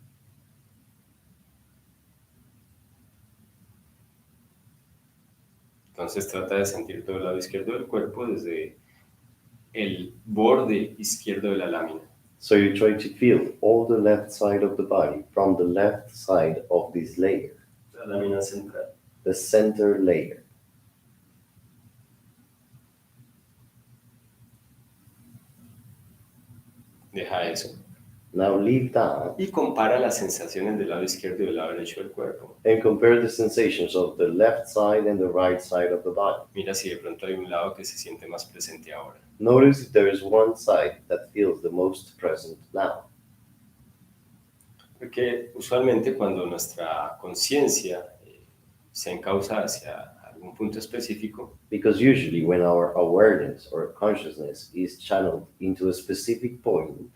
Entonces trata de sentir todo el lado izquierdo del cuerpo desde el borde izquierdo de la lámina. So you try to feel all the left side of the body from the left side of this layer, La lámina central. the center layer. Deja eso. Now leave that Y compara las sensaciones del lado izquierdo y del lado derecho del cuerpo. and compare the sensations of the left side and the right side of the body. Mira si de pronto hay un lado que se siente más presente ahora. Notice if there is one side that feels the most present now. Porque usualmente cuando nuestra conciencia se encausa hacia algún punto específico, because usually when our awareness or consciousness is channeled into a specific point,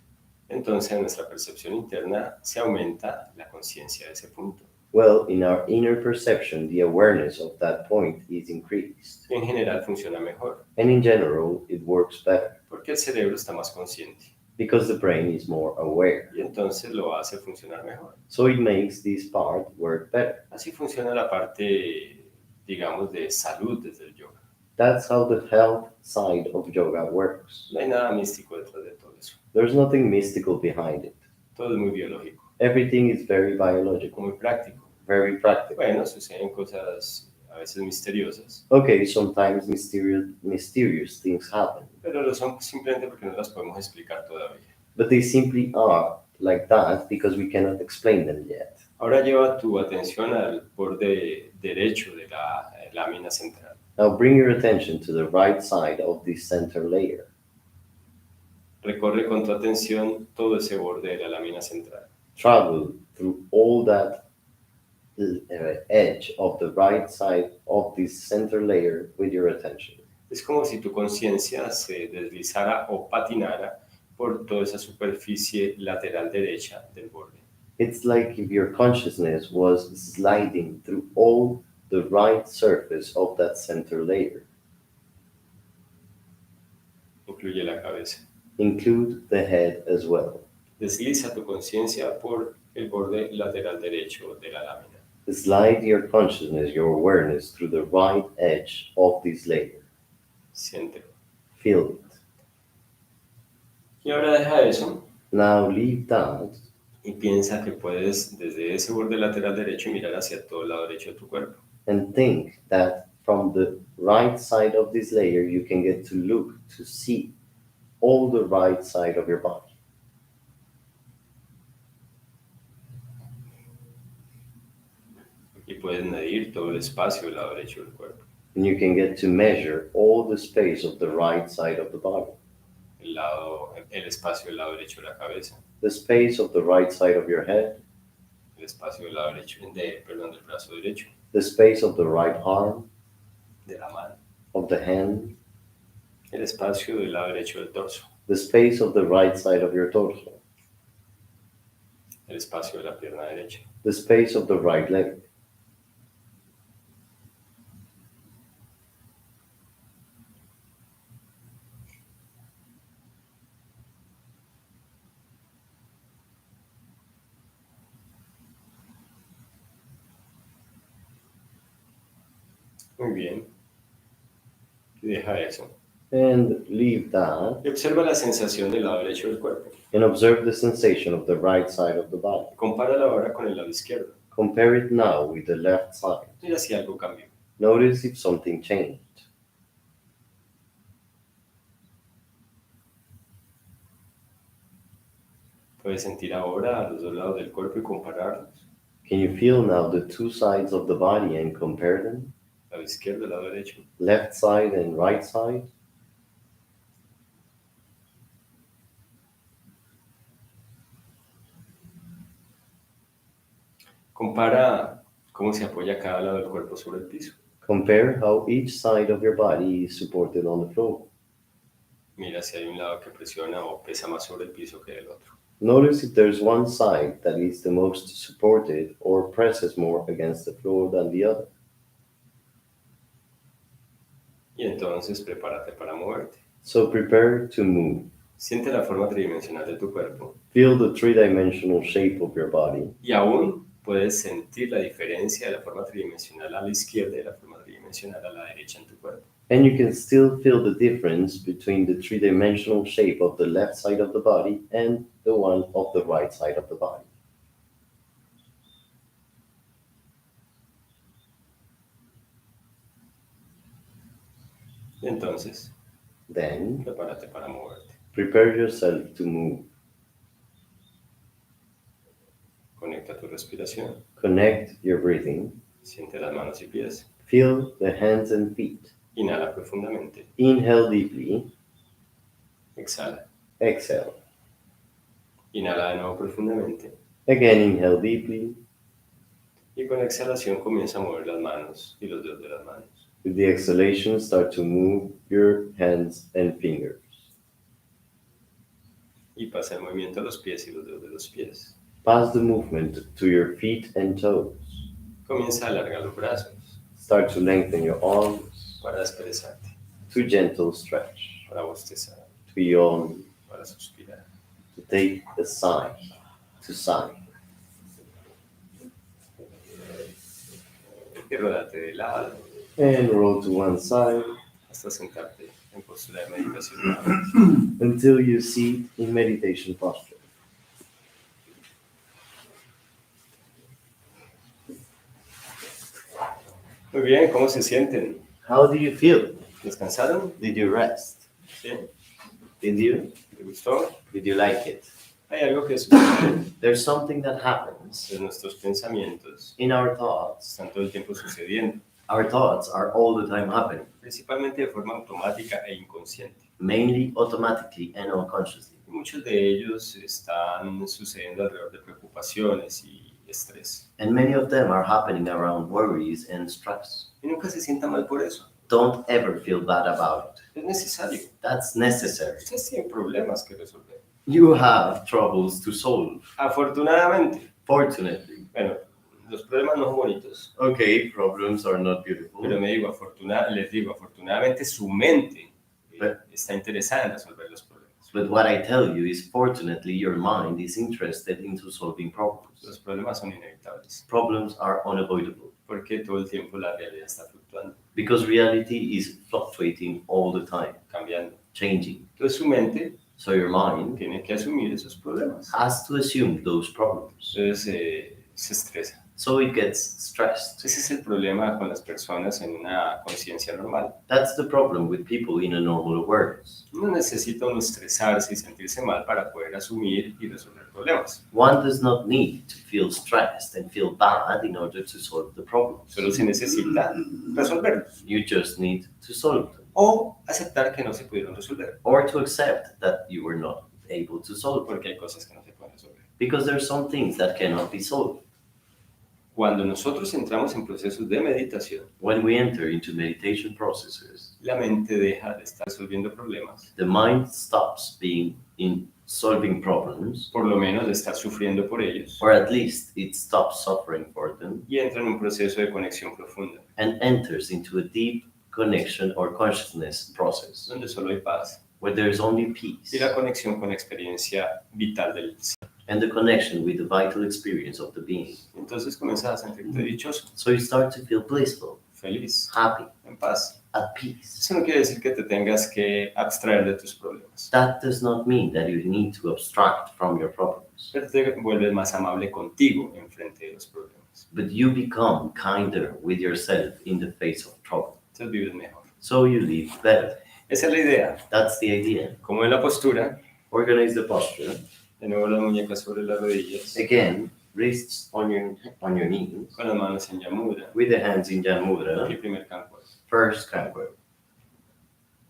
entonces en nuestra percepción interna se aumenta la conciencia de ese punto. well, in our inner perception, the awareness of that point is increased. Y en general funciona mejor, And in general, it works better porque el cerebro está más consciente because the brain is more aware. y entonces lo hace funcionar mejor. So it makes this part work better. Así funciona la parte, digamos, de salud desde el yoga. That's how the health side of yoga works. No hay nada místico detrás de todo eso. There's nothing mystical behind it. Todo es muy biológico, Everything is very biological, muy práctico. very practical. Bueno, suceden cosas a veces misteriosas, Okay, sometimes mysterious things happen, pero lo son simplemente porque no las podemos explicar todavía. but they simply are like that because we cannot explain them yet. Ahora lleva tu atención al borde derecho de la lámina central. Now bring your attention to the right side of this center layer. Recorre con tu atención todo ese borde de la lámina central. Travel through all that edge of the right side of this center layer with your attention. Es como si tu conciencia se deslizara o patinara por toda esa superficie lateral derecha del borde. It's like if your consciousness was sliding through all the right surface of that center layer. Incluye la cabeza. Include the head as well. Desliza tu conciencia por el borde lateral derecho de la lámina. Slide your consciousness, your awareness through the right edge of this layer. Siéntelo. Feel it. Y ahora deja eso Now leave that y piensa que puedes desde ese borde lateral derecho mirar hacia todo el lado derecho de tu cuerpo. and think that from the right side of this layer you can get to look, to see all the right side of your body. Y puedes medir todo el espacio del lado derecho del cuerpo. And you can get to measure all the space of the right side of the body, El espacio del lado derecho de la cabeza, the space of the right side of your head, el espacio del lado derecho, del brazo derecho, the space of the right arm, de la mano, of the hand, el espacio del lado derecho del torso, the space of the right side of your torso, el espacio de la pierna derecha. the space of the right leg. Muy bien. Y deja eso. And leave that Y observa la sensación del lado derecho del cuerpo. and observe the sensation of the right side of the body. Compárala ahora con el lado izquierdo. Compare it now with the left side. Mira si algo cambió. Notice if something changed. Puedes sentir ahora a los dos lados del cuerpo y compararlos. Can you feel now the two sides of the body and compare them? Lado izquierdo, lado derecho. Left side and right side? Compara cómo se apoya cada lado del cuerpo sobre el piso. Compare how each side of your body is supported on the floor. Mira si hay un lado que presiona o pesa más sobre el piso que el otro. Notice if there's one side that is the most supported or presses more against the floor than the other. Y entonces prepárate para moverte. So prepare to move. Siente la forma tridimensional de tu cuerpo. Feel the three-dimensional shape of your body. Y aún puedes sentir la diferencia de la forma tridimensional a la izquierda y la forma tridimensional a la derecha en tu cuerpo. And you can still feel the difference between the three-dimensional shape of the left side of the body and the one of the right side of the body. Y entonces, Then, prepárate para moverte. prepare yourself to move. Conecta tu respiración. Connect your breathing. Siente las manos y pies. Feel the hands and feet. Inhala profundamente. Inhale deeply. Exhala. Exhale. Inhala de nuevo profundamente. Again, inhale deeply. Y con la exhalación comienza a mover las manos y los dedos de las manos. With the exhalation, start to move your hands and fingers. Y pasa el movimiento a los pies y los dedos de los pies. Pass the movement to your feet and toes. Comienza a alargar los brazos Start to lengthen your arms. para expresarte, To gentle stretch. para bostezar, To yawn. para suspirar. To take a sigh. To sigh. Y rodate de lado And roll to one side hasta sentarte en postura de meditación. until you sit in meditation posture. Muy bien, ¿cómo se sienten? How do you feel? ¿Descansaron? Did you rest? Sí. Did you? ¿Te gustó? Did you like it? Hay algo que sucede There's something that happens en nuestros pensamientos. in our thoughts. Están todo el tiempo sucediendo, Our thoughts are all the time happening, principalmente de forma automática e inconsciente. mainly automatically and unconsciously. Y muchos de ellos están sucediendo alrededor de preocupaciones y estrés. And many of them are happening around worries and stress. Y nunca se sienta mal por eso. Don't ever feel bad about it. Es necesario. That's necessary. Ustedes tienen problemas que resolver. You have troubles to solve. Afortunadamente, Fortunately. bueno, los problemas no son bonitos, Okay, problems are not beautiful. pero les digo, afortunadamente su mente Pero- está interesada en resolver los problemas. But what I tell you is, fortunately, your mind is interested into solving problems. Los problemas son inevitables, Problems are unavoidable porque todo el tiempo la realidad está fluctuando, because reality is fluctuating all the time, cambiando. changing. Entonces su mente So your mind tiene que asumir esos problemas. has to assume those problems. Entonces se estresa. So it gets stressed. Ese es el problema con las personas en una conciencia normal. That's the problem with people in a normal awareness. No necesita uno estresarse y sentirse mal para poder asumir y resolver problemas. One does not need to feel stressed and feel bad in order to solve the problems. Solo se necesita resolverlos You just need to solve them, o aceptar que no se pudieron resolver, or to accept that you were not able to solve them, porque hay cosas que no se pueden resolver. because there are some things that cannot be solved. Cuando nosotros entramos en procesos de meditación, When we enter into meditation processes, la mente deja de estar resolviendo problemas, the mind stops being in solving problems, por lo menos de estar sufriendo por ellos, or at least it stops suffering for them, y entra en un proceso de conexión profunda, and enters into a deep connection or consciousness process donde solo hay paz where there is only peace y la conexión con la experiencia vital del ser. and the connection with the vital experience of the being. Entonces comienzas a sentirte dichoso, So you start to feel blissful, feliz, happy, en paz. at peace. Eso no quiere decir que te tengas que abstraer de tus problemas, That does not mean that you need to abstract from your problems, pero te vuelves más amable contigo en frente de los problemas. but you become kinder with yourself in the face of trouble. Entonces vives mejor. So you live better. Esa es la idea. That's the idea. Como en la postura, Organize the posture. de nuevo las muñecas sobre las rodillas, Again, wrists on your knees, con las manos en Yamudra, with the hands in Jan Mudra. y primer campo. First canquo.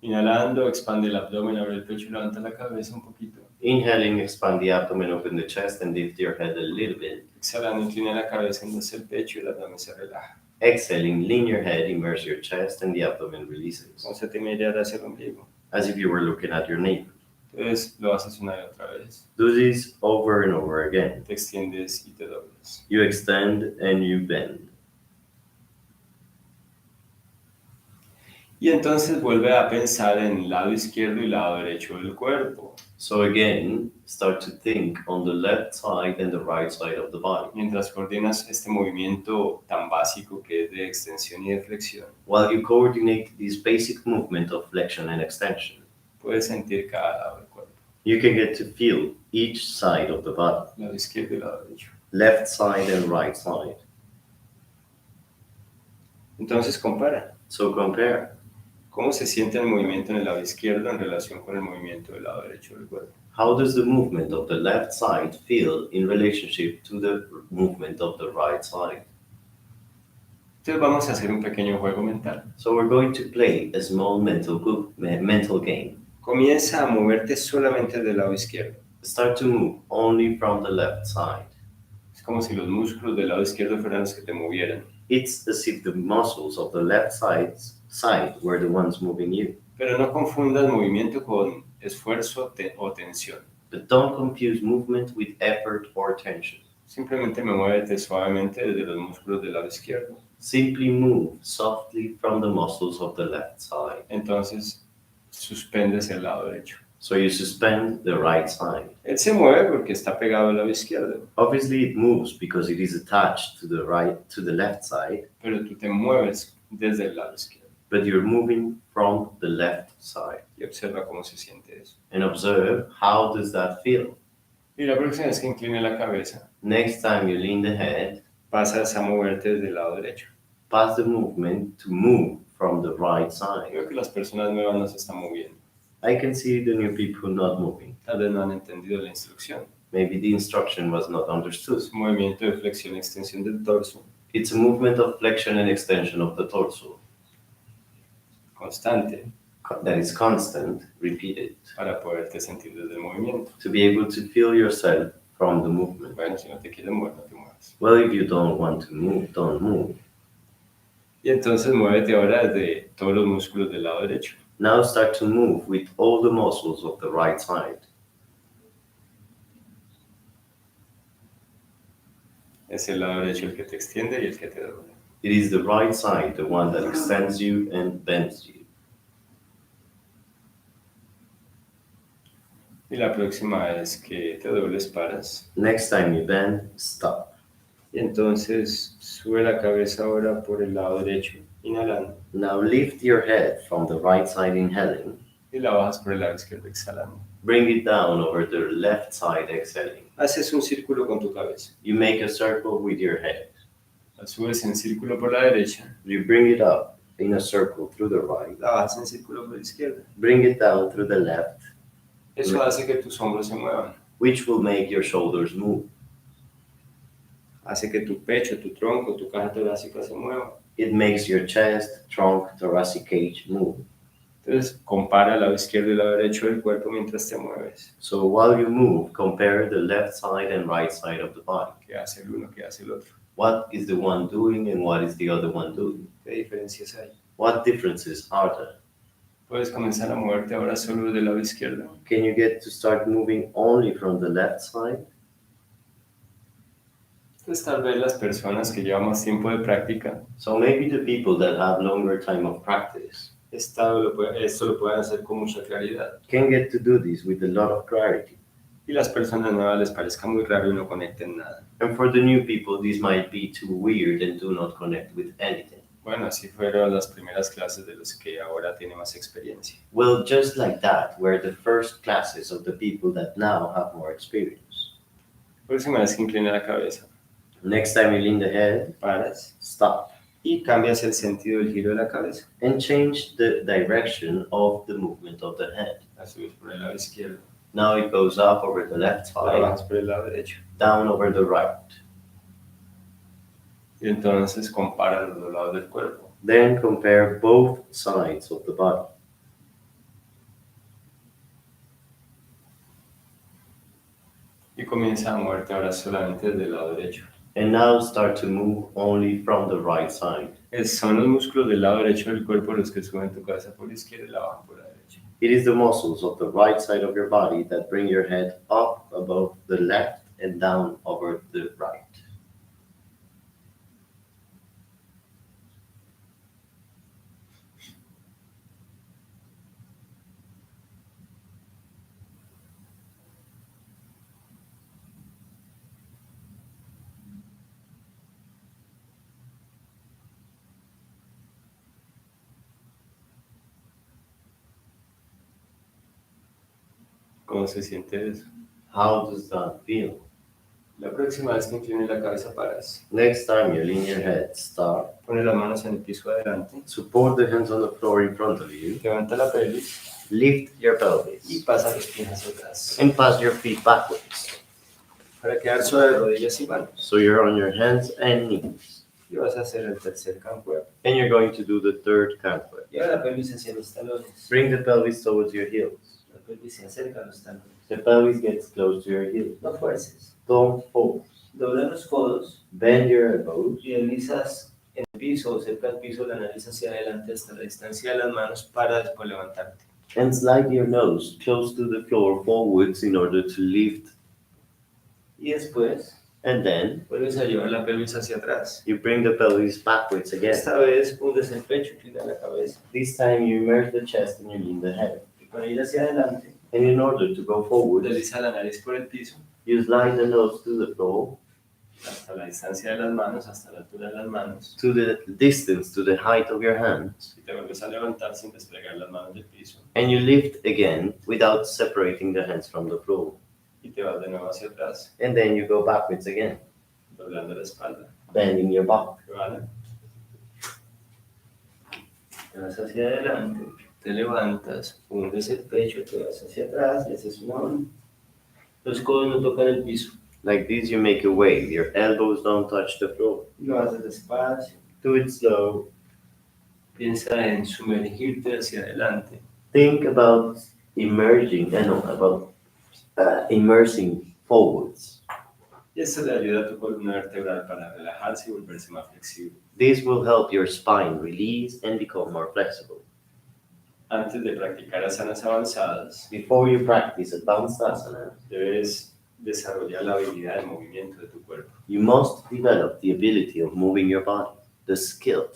Inhalando, expande el abdomen, abre el pecho y levanta la cabeza un poquito. Inhaling, expand the abdomen, open the chest, and lift your head a little bit. Exhalando, inclina la cabeza, endurece el pecho y el abdomen se relaja. Exhaling, lean your head, immerse your chest, and the abdomen releases, Como se te mirar hacia el ombligo. as if you were looking at your navel. Entonces lo haces una y otra vez. Do this over and over again. Te extiendes y te doblas. You extend and you bend. Y entonces vuelve a pensar en el lado izquierdo y el lado derecho del cuerpo. So again, start to think on the left side and the right side of the body. Mientras coordinas este movimiento tan básico que es de extensión y de flexión, While you coordinate this basic movement of flexion and extension, puedes sentir cada lado del cuerpo. you can get to feel each side of the body, Lado izquierdo y lado derecho. left side and right side. Entonces compara. So compare. ¿Cómo se siente el movimiento en el lado izquierdo en relación con el movimiento del lado derecho del cuerpo? How does the movement of the left side feel in relationship to the movement of the right side? Entonces vamos a hacer un pequeño juego mental. So we're going to play a small mental game. Comienza a moverte solamente del lado izquierdo. Start to move only from the left side. Es como si los músculos del lado izquierdo fueran los que te movieran. It's as if the muscles of the left side were the ones moving you. Pero no confundas movimiento con esfuerzo o tensión. But don't confuse movement with effort or tension. Simplemente muévete suavemente desde los músculos del lado izquierdo. Simply move softly from the muscles of the left side. Entonces, suspendes el lado derecho. So you suspend the right side. Él se mueve porque está pegado al lado izquierdo, Obviously it moves because it is attached to the left side, pero tú te mueves desde el lado izquierdo. but you're moving from the left side. Y observa cómo se siente eso. And observe, how does that feel? Y la próxima vez que incline la cabeza, Next time you lean the head, pasas a moverte desde el lado derecho. pass the movement to move from the right side. Creo que las personas nuevas no se están moviendo. I can see the new people not moving. Tal vez no han entendido la instrucción. Maybe the instruction was not understood. Es un movimiento de flexión y extensión del torso It's a movement of flexion and extension of the torso constante that is constant, repeated, para poderte sentir desde el movimiento. to be able to feel yourself from the movement. Bueno, si no te quieres mover, no te muevas. Well, if you don't want to move, don't move. Y entonces muévete ahora desde todos los músculos del lado derecho. Now start to move with all the muscles of the right side. Es el lado derecho el que te extiende y el que te dobla. It is the right side, the one that extends you and bends you. Y la próxima vez que te dobles, paras. Next time you bend, stop. Y entonces sube la cabeza ahora por el lado derecho, inhalando. Now lift your head from the right side, inhaling. Y la bajas por el lado izquierdo, exhalando. Bring it down over the left side, exhaling. Haces un círculo con tu cabeza. You make a circle with your head. La subes en círculo por la derecha. You bring it up in a circle through the right. La bajas en círculo por la izquierda. Bring it down through the left, Eso hace que tus hombros se muevan. which will make your shoulders move. Hace que tu pecho, tu tronco, tu caja torácica se mueva. It makes your chest, trunk, thoracic cage move. Entonces, compara el lado izquierdo y el lado derecho del cuerpo mientras te mueves. So while you move, compare the left side and right side of the body. ¿Qué hace el uno? ¿Qué hace el otro? What is the one doing and what is the other one doing? ¿Qué diferencias hay? What differences are there? Puedes comenzar a moverte ahora solo del lado izquierdo. Can you get to start moving only from the left side? Entonces, tal vez las personas que llevan más tiempo de práctica, So maybe the people that have longer time of practice esto lo pueden hacer con mucha claridad. can get to do this with a lot of clarity. Y las personas nuevas les parezca muy raro y no conecten nada. And for the new people, this might be too weird and do not connect with anything. Bueno, así fueron las primeras clases de los que ahora tienen más experiencia. Well, just like that were the first classes of the people that now have more experience. Próxima vez que incline la cabeza, Next time you lean the head, paras stop y cambias el sentido del giro de la cabeza. and change the direction of the movement of the head. La subes por el lado izquierdo, Now it goes up over the left la side, bajas por el lado derecho. down over the right. Y entonces compara los dos lados del cuerpo. Then compare both sides of the body. Y comienza a moverte ahora solamente desde el lado derecho. And now start to move only from the right side. Son los músculos del lado derecho del cuerpo los que suben tu cabeza por la izquierda y la bajan por la derecha. It is the muscles of the right side of your body that bring your head up above the left and down over the right. ¿Cómo se siente eso? How does that feel? La próxima vez que inclines la cabeza, paras. Next time you lean your head, start. Pones las manos en el piso adelante. Support the hands on the floor in front of you. Levanta la pelvis Lift your y pelvis pasa los pies hacia atrás. and pass your feet backwards. Para quedar sobre rodillas y manos. So you're on your hands and knees. Y vas a hacer el tercer cancuero. And you're going to do the third canter. Lleva la pelvis hacia los talones. Bring the pelvis towards your heels. La pelvis se acerca a los talones. The pelvis gets close to your heels. No fuerces. Don't force. Dobla los codos Bend your elbows. y deslizas en el piso o cerca del piso la nariz hacia adelante hasta la distancia de las manos para después levantarte. And slide your nose close to the floor forwards in order to lift. Y después And then vuelves a llevar la pelvis hacia atrás. you bring the pelvis backwards again. Esta vez hundes el pecho, inclina la cabeza. This time you immerse the chest and you lean the head. Y para ir hacia adelante, And in order to go forward, desliza la nariz por el piso you slide the nose to the floor hasta la distancia de las manos, hasta la altura de las manos. to the distance, to the height of your hands. Y te vuelves a levantar sin desplegar las manos del piso. And you lift again without separating the hands from the floor. Y te vas de nuevo hacia atrás, And then you go backwards again, doblando la espalda. bending your back. ¿Vale? Te vas hacia adelante, te levantas, hundes el pecho, te vas hacia atrás y haces una onda. Los codos no tocan el piso. Like this, you make a wave. Your elbows don't touch the floor. Lo haces despacio. Do it slow. Piensa en sumergirte hacia adelante. Think about immersing forwards. Y esto le ayuda a tu columna vertebral para relajarse y volverse más flexible. This will help your spine release and become more flexible. Antes de practicar asanas avanzadas, Before you practice advanced asana, debes desarrollar la habilidad de movimiento de tu cuerpo. you must develop the ability of moving your body, the skill.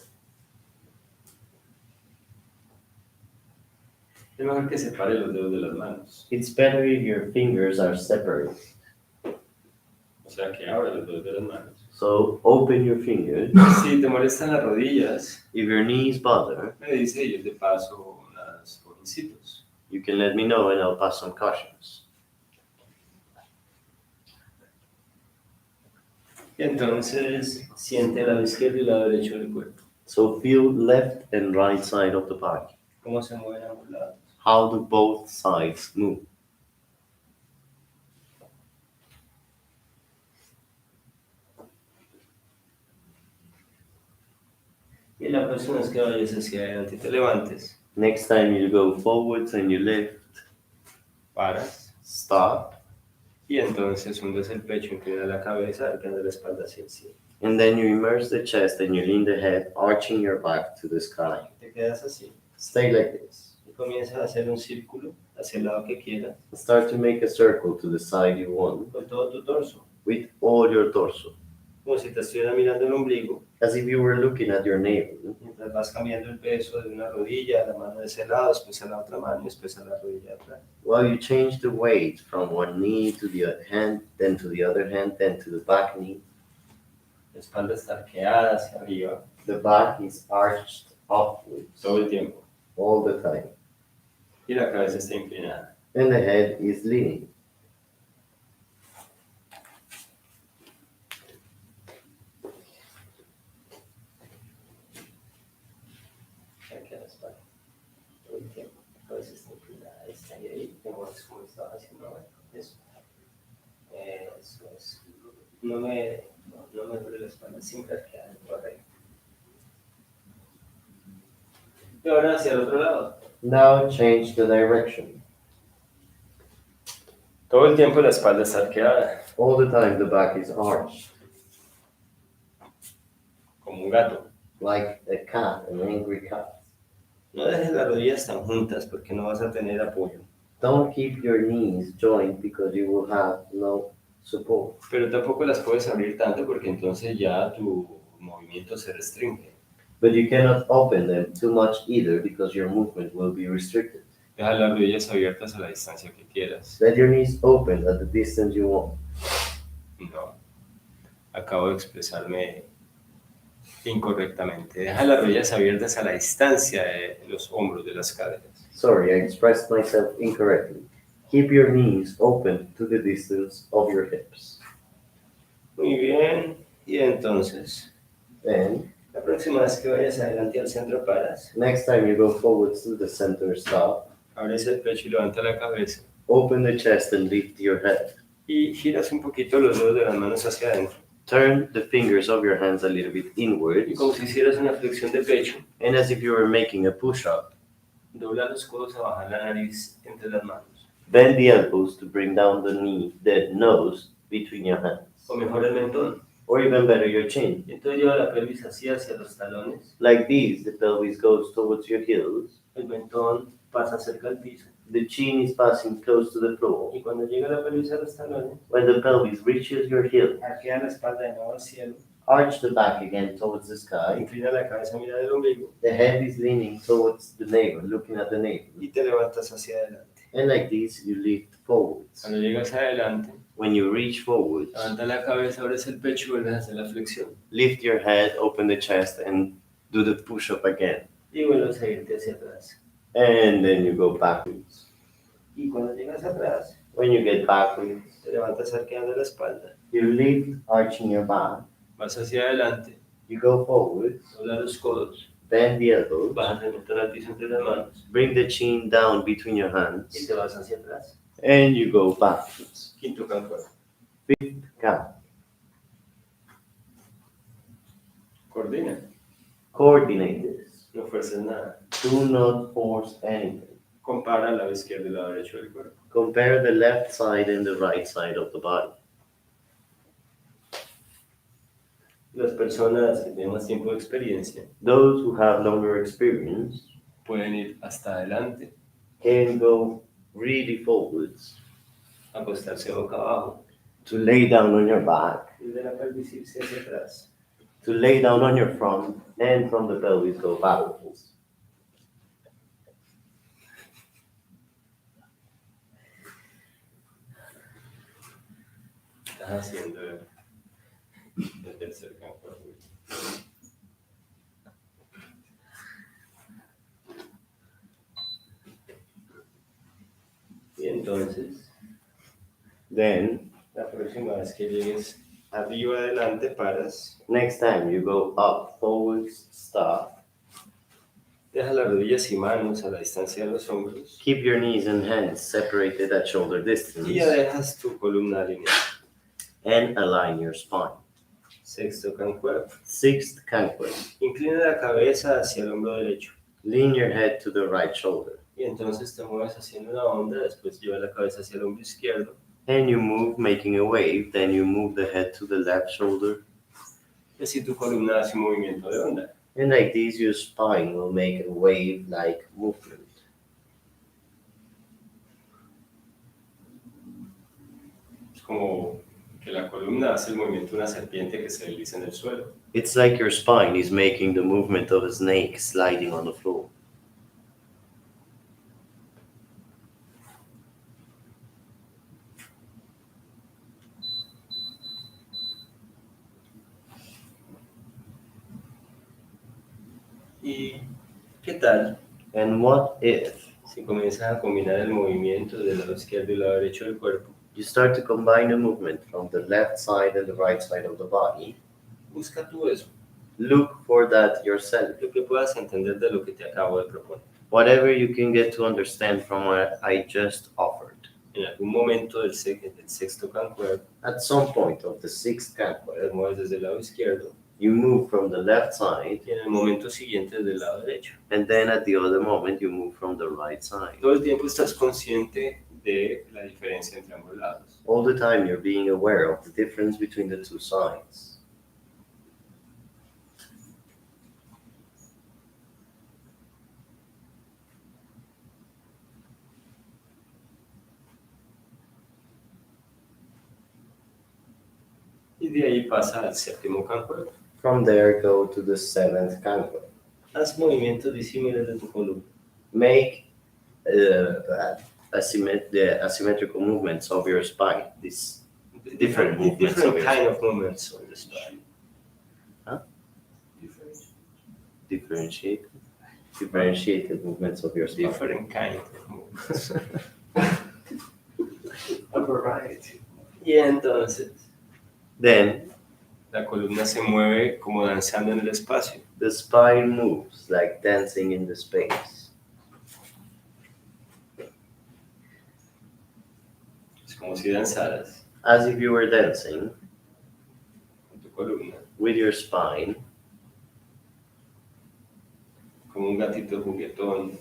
Es mejor que separe los dedos de las manos. It's better if your fingers are separate. O sea, que abra los dedos de las manos. So open your fingers. Si te molestan las rodillas, If your knees bother, me dice y yo te paso unos jovencitos. you can let me know and I'll pass some cautions. Y entonces siente el lado izquierdo y el lado derecho del cuerpo. So feel left and right side of the body. Cómo se mueven ambos lados. How do both sides move? Y la próxima vez que vayas hacia adelante y te levantes, Next time you go forwards and you lift, paras. stop, Y entonces hundes el pecho, inclinas la cabeza, arqueando la espalda hacia el cielo. and then you immerse the chest and you lean the head, arching your back to the sky. Te quedas así. Stay like this. Y comienzas a hacer un círculo hacia el lado que quieras, Start to make a circle to the side you want con todo tu torso. with all your torso, Como si te estuviera mirando el ombligo. as if you were looking at your navel. Mientras vas cambiando el peso de una rodilla a la mano de ese lado, después a la otra mano y después a la rodilla de atrás. While you change the weight from one knee to the other hand, then to the other hand, then to the back knee. La espalda está arqueada hacia arriba The back is arched upwards todo el tiempo. all the time, Y la cabeza está inclinada. and the head is leaning. Aquí a la espalda. Todo el tiempo. La cabeza está inclinada. Está ahí. Te mueves como estaba haciendo ahora. Eso. Eso es. No me duele la espalda. Siempre arqueada. Correcto. Y ahora hacia el otro lado. Now change the direction. Todo el tiempo la espalda está arqueada. All the time the back is arched, Como un gato. like a cat, an angry cat. No dejes las rodillas tan juntas porque no vas a tener apoyo. Don't keep your knees joined because you will have no support. Pero tampoco las puedes abrir tanto porque entonces ya tu movimiento se restringe. But you cannot open them too much either because your movement will be restricted. Deja las rodillas abiertas a la distancia que quieras. Let your knees open at the distance you want. No. Acabo de expresarme incorrectamente. Deja las rodillas abiertas a la distancia de los hombros, de las caderas. Sorry, I expressed myself incorrectly. Keep your knees open to the distance of your hips. Muy bien. Y entonces, Then, la próxima vez que vayas adelante al centro paras. next time you go forwards to the center, stop. Abres el pecho y levanta la cabeza. Open the chest and lift your head. Y giras un poquito los dedos de las manos hacia adentro. Turn the fingers of your hands a little bit Y inwards. como si hicieras una flexión de pecho, And as if you were making a push-up, dobla los codos a bajar la nariz entre las manos. bend the elbows to bring down the nose between your hands. o mejor el mentón. or even better, your chin. Y entonces lleva la pelvis así hacia los talones, Like this, the pelvis goes towards your heels, el mentón pasa cerca al piso. the chin is passing close to the floor. Y cuando llega la pelvis a los talones, When the pelvis reaches your heel, arquea la espalda de nuevo al cielo, arch the back again towards the sky. inclina la cabeza, mira el ombligo The head is leaning towards the navel, looking at the navel. y te levantas hacia adelante. And like this, you lift forwards. Cuando llegas adelante, When you reach forwards, levanta la cabeza, abres el pecho y vuelves a hacer la flexión. lift your head, open the chest, and do the push-up again. Y vuelves a irte hacia atrás. And then you go backwards. Y cuando llegas atrás, When you get backwards, te levantas arqueando la espalda. you lift, arching your back. Vas hacia adelante, You go forwards, dobla los codos, bend the elbows, bajas el mentón al piso entre las manos bring the chin down between your y hands, te vas hacia atrás. and you go backwards. Quinto canto. Count. Coordina. Coordinate this. No fuerces nada. Do not force anything. Compara el lado izquierdo y el lado derecho del cuerpo. Compare the left side and the right side of the body. Las personas que tienen más tiempo de experiencia Those who have longer experience pueden ir hasta adelante, can go really forwards acostarse boca abajo, to lay down on your back, y de la pelvis irse hacia atrás. to lay down on your front, and from the pelvis go backwards. Estás haciendo el tercer campo. Y entonces, Then, la próxima vez que llegues arriba adelante, paras, next time you go up, forwards, stop. deja las rodillas y manos a la distancia de los hombros Keep your knees and hands separated at shoulder distance y ya dejas tu columna alineada. and align your spine. Sexto cancuerpo. Sixth conquest. Inclina la cabeza hacia el hombro derecho Lean your head to the right shoulder. y entonces te mueves haciendo una onda, después lleva la cabeza hacia el hombro izquierdo And you move, making a wave. Then you move the head to the left shoulder. y así tu columna hace un movimiento de onda. And like this, your spine will make a wave-like movement. Es como que la columna hace el movimiento de una serpiente que se desliza en el suelo. It's like your spine is making the movement of a snake sliding on the floor. ¿Y qué tal And what if si comienzas a combinar el movimiento del lado izquierdo y el lado derecho del cuerpo? you start to combine the movement from the left side and the right side of the body? Busca tú eso, Look for that yourself. lo que puedas entender de lo que te acabo de proponer. Whatever you can get to understand from what I just offered. En algún momento del sexto cancuerpo, At some point of the sixth te conquest, mueves desde el lado izquierdo you move from the left side, y en el momento siguiente desde el lado derecho. and then at the other moment you move from the right side. Todo el tiempo estás consciente de la diferencia entre ambos lados. All the time you're being aware of the difference between the two sides. Y de ahí pasa al séptimo cancuerpo. From there, go to the seventh conquest. Haz movimientos disímiles de tu columna. Make the asymmetrical movements of your spine. These different movements of Different your kind of movements on the spine. Huh? Different. differentiated movements of your spine. Different kind of movements. A variety. Y entonces, Then la columna se mueve como danzando en el espacio. the spine moves like dancing in the space. Es como si danzaras As if you were dancing con tu columna, with your spine, como un gatito juguetón,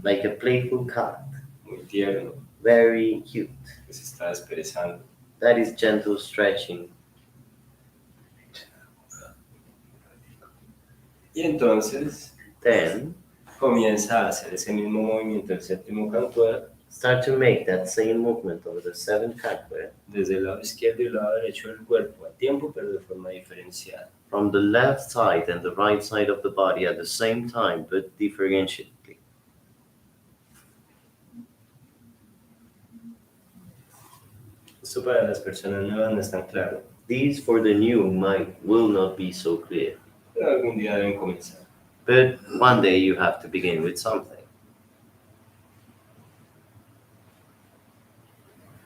like a playful cat, muy tierno, very cute. que se está desperezando. That is gentle stretching Y entonces Then comienza a hacer ese mismo movimiento el séptimo cantuar start to make that same movement over the seventh chakra desde el lado izquierdo y el lado derecho del cuerpo a tiempo, pero de forma diferenciada. from the left side and the right side of the body at the same time, but differentially. Esto para las personas nuevas no es tan claro, These for the new will not be so clear, pero algún día deben comenzar. but one day you have to begin with something.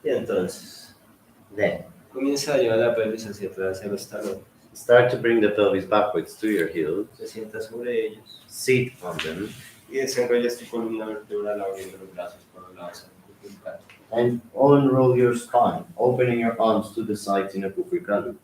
Y entonces Then comienza a llevar la pelvis hacia atrás, hacia los talones. start to bring the pelvis backwards to your heels, Se sienta sobre ellos sit on them, y desenrollas tu columna vertebral abriendo los brazos por los lados al cucurucán. and unroll your spine, opening your arms to the sides in a kufrikalu.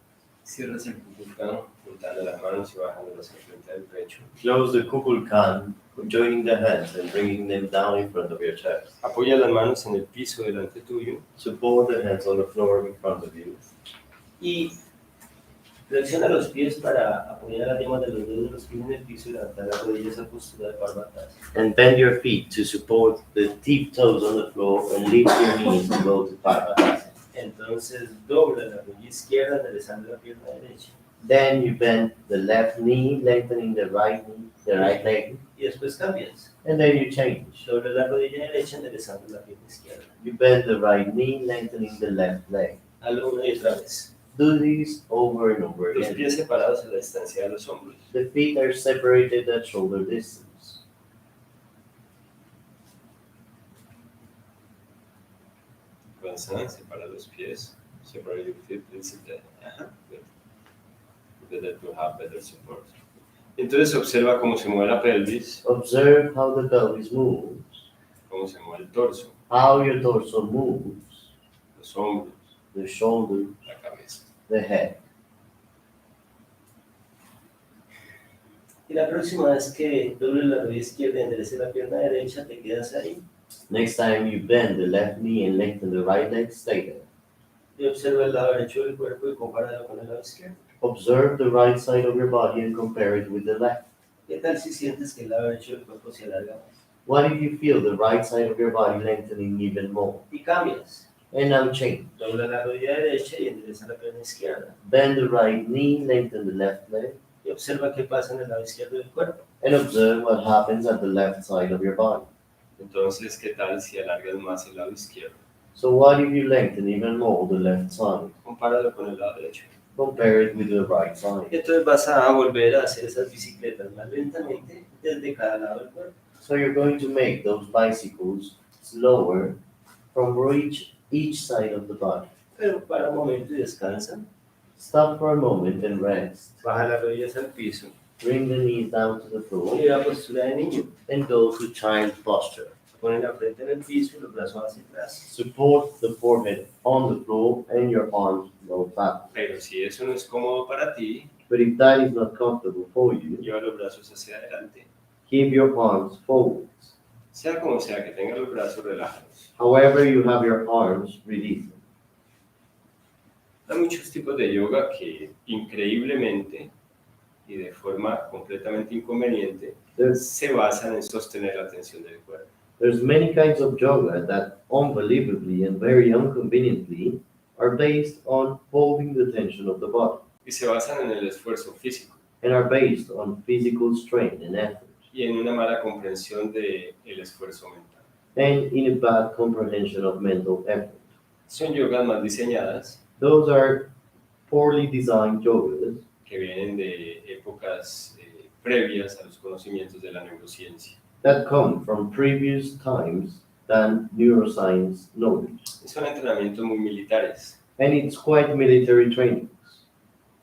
Cierras el cucurucán juntando las manos y bajándolas al frente del pecho. Close the kukulkan, joining the hands and bringing them down in front of your chest. Apoya las manos en el piso delante tuyo Support the hands on the floor in front of you. y flexiona los pies para apoyar las yemas de los dedos de los pies en el piso y levantar las rodillas a postura de palmatas. And bend your feet to support the tip toes on the floor and lift your knees to go to Parvatasana. Entonces dobla la rodilla izquierda enderezando la pierna derecha Then you bend the left knee, lengthening the right leg, y después cambias. and then you change. Dobla la rodilla derecha enderezando la pierna izquierda. You bend the right knee, lengthening the left leg. Hazlo una y otra vez. Do this over and over Los again. pies separados a la distancia de los hombros. The feet are separated at shoulder distance. Avanza, separa los pies. Separate your feet, please. Better to have better support. Entonces observa cómo se mueve la pelvis, Observe how the pelvis moves, cómo se mueve el torso, how your torso moves, los hombros, the shoulder, la cabeza. the head. Y la próxima vez que doble la rodilla izquierda y enderece la pierna derecha, te quedas ahí Next time you bend the left knee and lengthen the right leg, stay there. y observa el lado derecho del cuerpo y compáralo con el lado izquierdo. Observe the right side of your body and compare it with the left. ¿Qué tal si sientes que el lado derecho del cuerpo se alarga más? What if you feel the right side of your body lengthening even more? Y cambias. And now change. Dobla la rodilla derecha y endereza la pierna izquierda. Bend the right knee, lengthen the left leg, Y observa qué pasa en el lado izquierdo del cuerpo. and observe what happens at the left side of your body. Entonces, ¿qué tal si alargas más el lado izquierdo? So what if you lengthen even more the left side? Compáralo con el lado derecho. Compare it with the right side. Y entonces vas a volver a hacer esas bicicletas más lentamente desde cada lado del cuerpo. So you're going to make those bicycles slower from each side of the body. Pero para un momento y descansa. Stop for a moment and rest. Baja las rodillas al piso. Bring the knees down to the floor Y la postura de niño. and go to child posture. Pone la frente en el piso y los brazos hacia atrás. Support the forehead on the floor and your arms go back. Pero si eso no es cómodo para ti, But if that is not comfortable for you, lleva los brazos hacia adelante. keep your arms forwards. Sea como sea que tenga los brazos relajados. However you have your arms, release them. Hay muchos tipos de yoga que increíblemente y de forma completamente inconveniente se basan en sostener la tensión del cuerpo. There's many kinds of yoga that unbelievably and very inconveniently are based on holding the tension of the body Y se basan en el esfuerzo físico and are based on physical strain and effort y en una mala comprensión del esfuerzo mental. and in a bad comprehension of mental effort. Son yogas más diseñadas Those are poorly designed yogas que vienen de épocas previas a los conocimientos de la neurociencia. that come from previous times than neuroscience knowledge. Y son entrenamientos muy militares And it's quite military trainings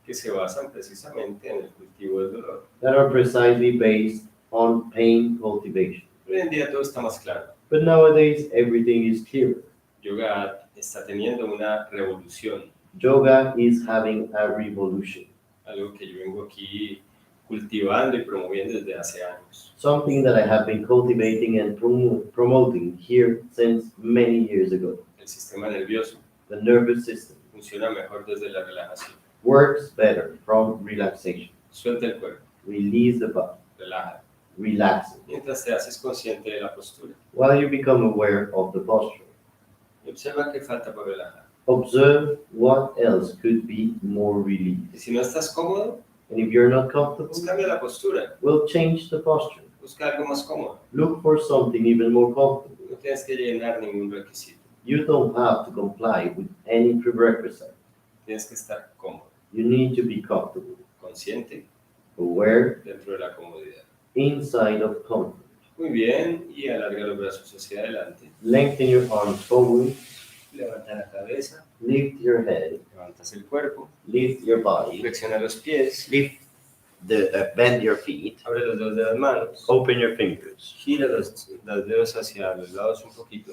que se basan precisamente en el cultivo del dolor. that are precisely based on pain cultivation. Hoy en día todo está más claro. But nowadays, everything is clearer. Yoga está teniendo una revolución, Yoga is having a revolution, algo que yo vengo aquí cultivando y promoviendo desde hace años. something that I have been cultivating and promoting here since many years ago. El sistema nervioso The nervous system funciona mejor desde la relajación. works better from relaxation. Suelta el cuerpo. Release the body. Relájalo. Relax it. Mientras te haces consciente de la postura. While you become aware of the posture, Y observa qué falta por relajar. observe what else could be more released. Y si no estás cómodo, And if you're not comfortable, pues cambia la postura. we'll change the posture. Busca algo más cómodo. Look for something even more comfortable. No tienes que llenar ningún requisito. You don't have to comply with any prerequisite. Tienes que estar cómodo, You need to be comfortable, consciente, aware, dentro de la comodidad. inside of comfort. Muy bien, y alarga los brazos hacia adelante. Lengthen your arms forward, Levanta la cabeza, lift your head, levantas el cuerpo, lift your body, flexiona los pies, bend your feet, abre los dos de las manos, open your fingers, gira los dedos hacia los lados un poquito,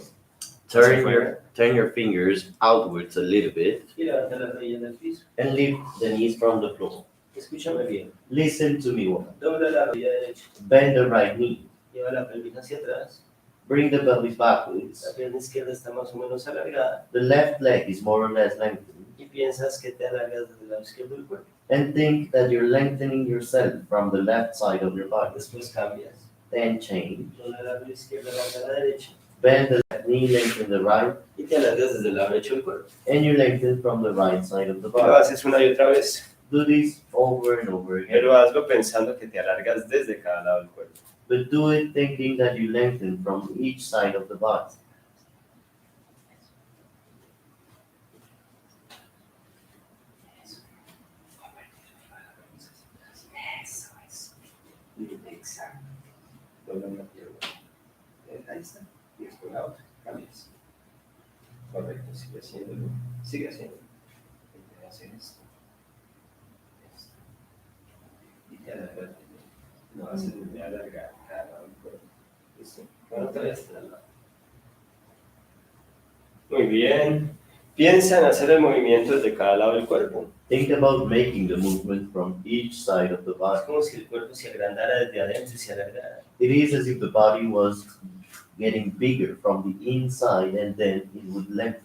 turn your fingers outwards a little bit, y levanta las rodillas del piso. and lift the knees from the floor. Escúchame bien. Listen to me well. Dobla la rodilla derecha, Bend the right knee. lleva la pelvis hacia atrás. Bring the pelvis backwards. La pierna izquierda está más o menos alargada The left leg is more or less lengthened. y piensas que te alargas desde el lado izquierdo del cuerpo. And think that you're lengthening yourself from the left side of your body. Después cambias. Then change. Dobla la rodilla izquierda, alarga la derecha Bend the left knee, lengthen the right, y te alargas desde el lado derecho del cuerpo. and you lengthen from the right side of the Lo body. haces una y otra vez, Do this over and over again. pero hazlo pensando que te alargas desde cada lado del cuerpo. But do it thinking that you lengthen from each side of the body. Exacto. Dobla una pierna. Ahí está. Y después la otra. Cambias. Correcto. Sigue haciéndolo. Sigue haciéndolo. Voy a hacer esto. Esto. Y te alargas. No haces de alargar cada lado del cuerpo. ¿Listo? Bueno, otra vez al lado. Muy bien. Piensa en hacer el movimiento desde cada lado del cuerpo. Think about making the movement from each side of the Es body. como si el cuerpo se agrandara desde adentro y se alargara. It is as if the body was getting bigger from the inside and then it would lengthen.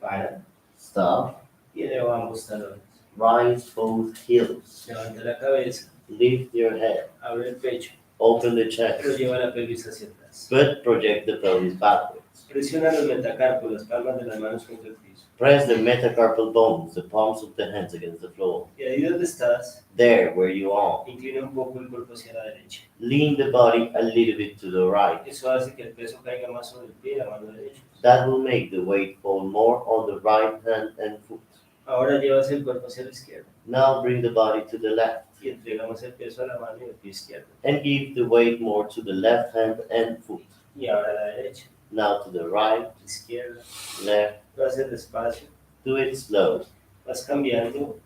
Para Stop. y eleva ambos talones. Rise both heels. Levanta la cabeza, Lift your head. abre el pecho, Open the pero chest. lleva la pelvis hacia atrás. But project the pelvis backwards. Presiona los metacarpos, las palmas de las manos contra el piso. Press the metacarpal bones, the palms of the hands against the floor. Y ahí donde estás, There, where you are. inclina un poco el cuerpo hacia la derecha. Lean the body a little bit to the right. Eso hace que el peso caiga más sobre el pie y la mano derecha. That will make the weight fall more on the right hand and foot. Ahora llevas el cuerpo hacia la izquierda Now bring the body to the left y entregamos el peso a la mano y al pie izquierdo. and give the weight more to the left hand and foot. Y ahora a la derecha, Now to the right, izquierda. left. Lo haces despacio. Do it slow. Vas cambiando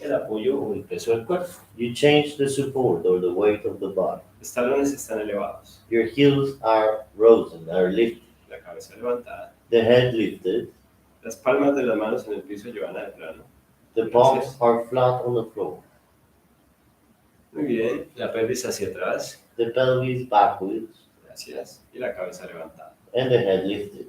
el apoyo o el peso del cuerpo. You change the support or the weight of the body. Los talones están elevados, Your heels are risen, are lifted. la cabeza levantada. The head lifted. Las palmas de las manos en el piso llevan al plano. The palms are flat on the floor. Muy bien, la pelvis hacia atrás. The pelvis backwards Gracias. Y la cabeza levantada. and the head lifted.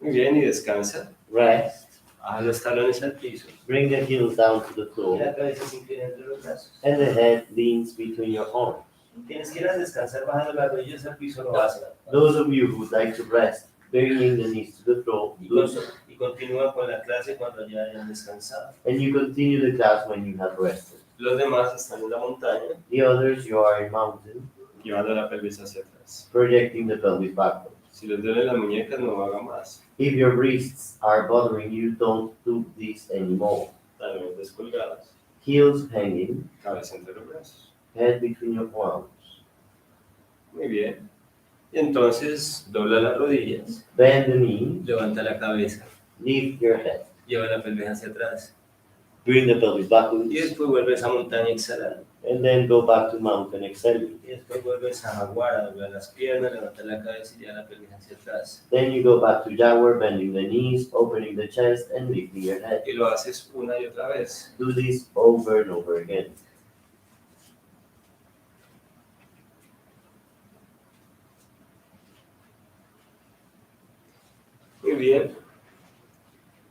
Muy bien, y descansa. Rest. Baja los talones al piso. Bring the heels down to the Y floor la cabeza se inclina entre los brazos. and the head leans between your arms. Tienes que ir a descansar bajando las rodillas al piso, no vas a. Those of you who would like to rest, bringing the knees to the floor, Y continúa con la clase cuando ya hayan descansado. and you continue the class when you have rested. Los demás están en la montaña, The others, you are in mountain, llevando la pelvis hacia atrás. projecting the pelvis backwards. Si les duelen las muñecas, no haga más. If your wrists are bothering you, don't do this anymore. Talones descolgados, Heels hanging, cabeza entre los brazos. head between your arms. Muy bien. Y entonces dobla las rodillas, Bend the knees, levanta la cabeza, lift your head. lleva la pelvis hacia atrás. Bring the pelvis backwards, Y después vuelves a montaña exhalando. and then go back to mountain exhaling. Y después vuelves a jaguar, a doblar las piernas, levantar la cabeza y llevar la pelvis hacia atrás. Then you go back to jaguar, bending the knees, opening the chest, and lifting your head. Y lo haces una y otra vez. Do this over and over again. Muy bien.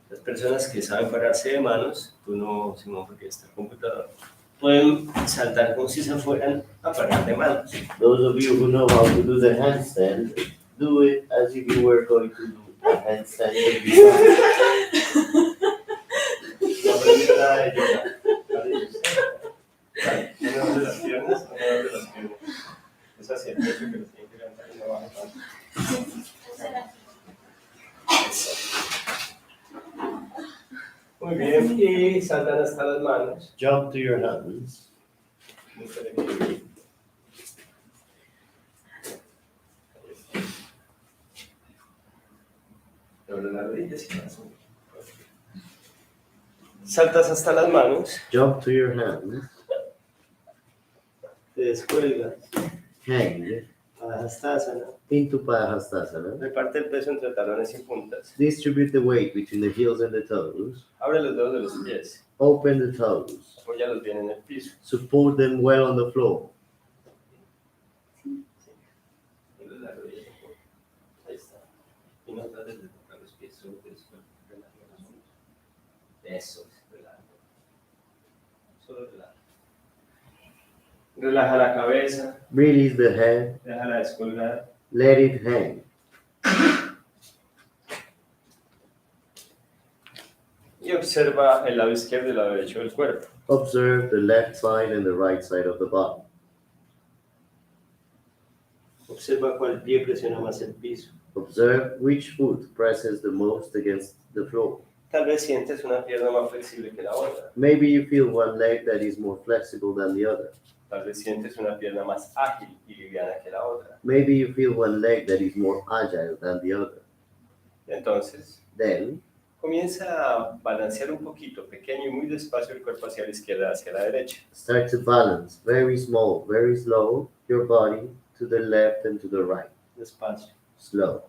Las personas que saben pararse de manos, tú no, Simón, porque está el computador. Pueden saltar como si se fueran a parar de manos. Those of you who know how to do the handstand, do it as if you were going to do a handstand with your No aprendí nada de yoga. Vale, no abre las piernas, no abre las piernas. Es hacia el pecho que lo tienen que levantar y no baja tanto. Muy bien, y saltan hasta las manos. Jump to your hands. Doble las rodillas y más. Saltas hasta las manos, Jump to your hands. te descuelgas, Hang Padahastasana. into Padahastasana. Reparte el peso entre talones y puntas. Distribute the weight between the heels and the toes. Abre los dedos de los pies. Open the toes. Apóyalos bien en el piso. Support them well on the floor. Ahí está. Y no trates de tocar los pies, solo que después relaja los hombros. Eso es, relaja. Solo relaja. Relaja la cabeza, Release the head. déjala descolgar. Let it hang. Y observa el lado izquierdo y el lado derecho del cuerpo. Observe the left side and the right side of the body. Observa cuál pie presiona más el piso. Observe which foot presses the most against the floor. Tal vez sientes una pierna más flexible que la otra. Maybe you feel one leg that is more flexible than the other. Tal vez sientes una pierna más ágil y liviana que la otra. Maybe you feel one leg that is more agile than the other. Entonces, Then, comienza a balancear un poquito, pequeño y muy despacio el cuerpo hacia la izquierda, hacia la derecha. start to balance very small, very slow, your body to the left and to the right. Despacio. Slow.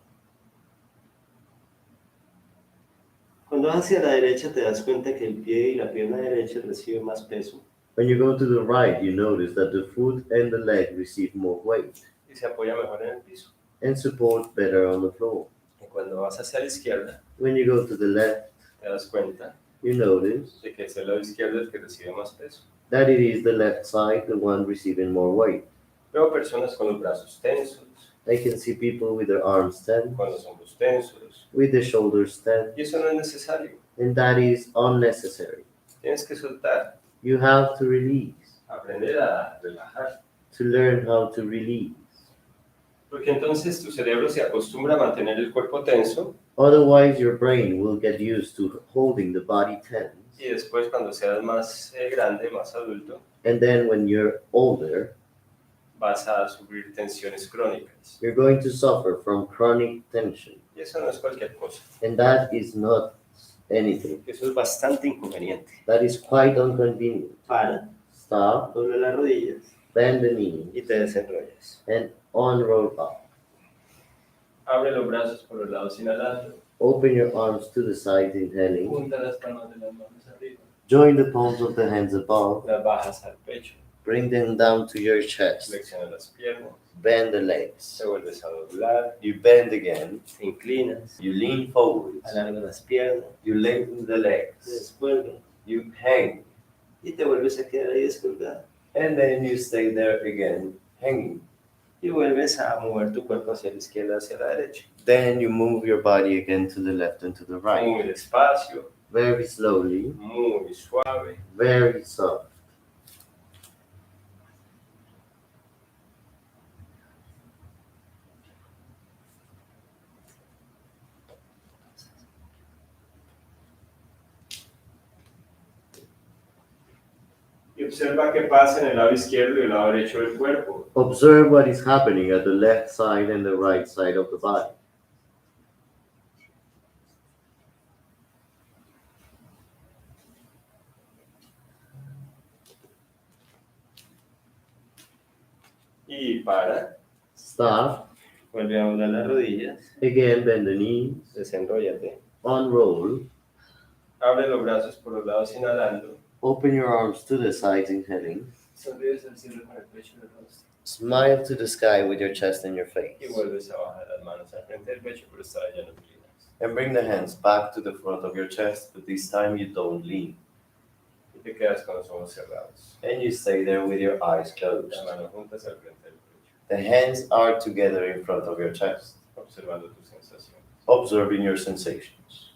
Cuando vas hacia la derecha te das cuenta que el pie y la pierna derecha reciben más peso When you go to the right, you notice that the foot and the leg receive more weight y se apoya mejor en el piso. and support better on the floor. Y cuando vas hacia la izquierda When you go to the left, te das cuenta you notice de que es el lado izquierdo el que recibe más peso. that it is the left side, the one receiving more weight. Veo personas con los brazos tensos, I can see people with their arms tense, con los hombros tensos, with their shoulders tense, y eso no es necesario. and that is unnecessary. Tienes que soltar, You have to release, aprender a relajar, to learn how to release. porque entonces tu cerebro se acostumbra a mantener el cuerpo tenso Otherwise, your brain will get used to holding the body tense. y después cuando seas más grande, más adulto, And then when you're older, vas a sufrir tensiones crónicas. you're going to suffer from chronic tension. Y eso no es cualquier cosa, And that is not anything. eso es bastante inconveniente. That is quite inconvenient. Para, Stop, dobla las rodillas bend the knee, y te desenrollas. and unroll up. Abre los brazos por los lados inhalando. Open your arms to the sides, inhaling. Junta las palmas de las manos arriba. Join the palms of the hands above. Las bajas al pecho. Bring them down to your chest. Flexiona las piernas. Bend the legs. Te vuelves a doblar. You bend again. Te inclinas. You lean forward. Alarga las piernas. You lengthen the Te legs. descuelgas. You hang. Y te vuelves a quedar ahí descolgado. And then you stay there again, hanging. Y vuelves a mover tu cuerpo hacia la izquierda, hacia la derecha. Then you move your body again to the left and to the right. Muy despacio, Very slowly, muy suave. very soft. Y observa qué pasa en el lado izquierdo y el lado derecho del cuerpo. Observe what is happening at the left side and the right side of the body. Y para, Stop. vuelve a doblar las rodillas, Again, bend the knees. desenróllate. Unroll. Abre los brazos por los lados inhalando. Open your arms to the sides, inhaling. Sonríes al cielo con el pecho y el rostro. Smile to the sky with your chest and your face. Y vuelves a bajar las manos al frente del pecho, pero esta vez ya no inclinas. And bring the hands back to the front of your chest, but this time you don't lean. Y Te quedas con los ojos cerrados. And you stay there with your eyes closed. Las manos juntas al frente del pecho. The hands are together in front of your chest, Observando tus sensaciones. observing your sensations.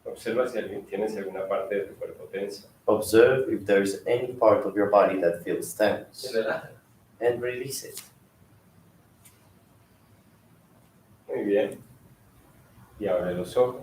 Observa si tienes alguna parte de tu cuerpo tensa. Observe if there's any part of your body that feels Y tense relájala. and release it. Muy bien. Y abre los ojos.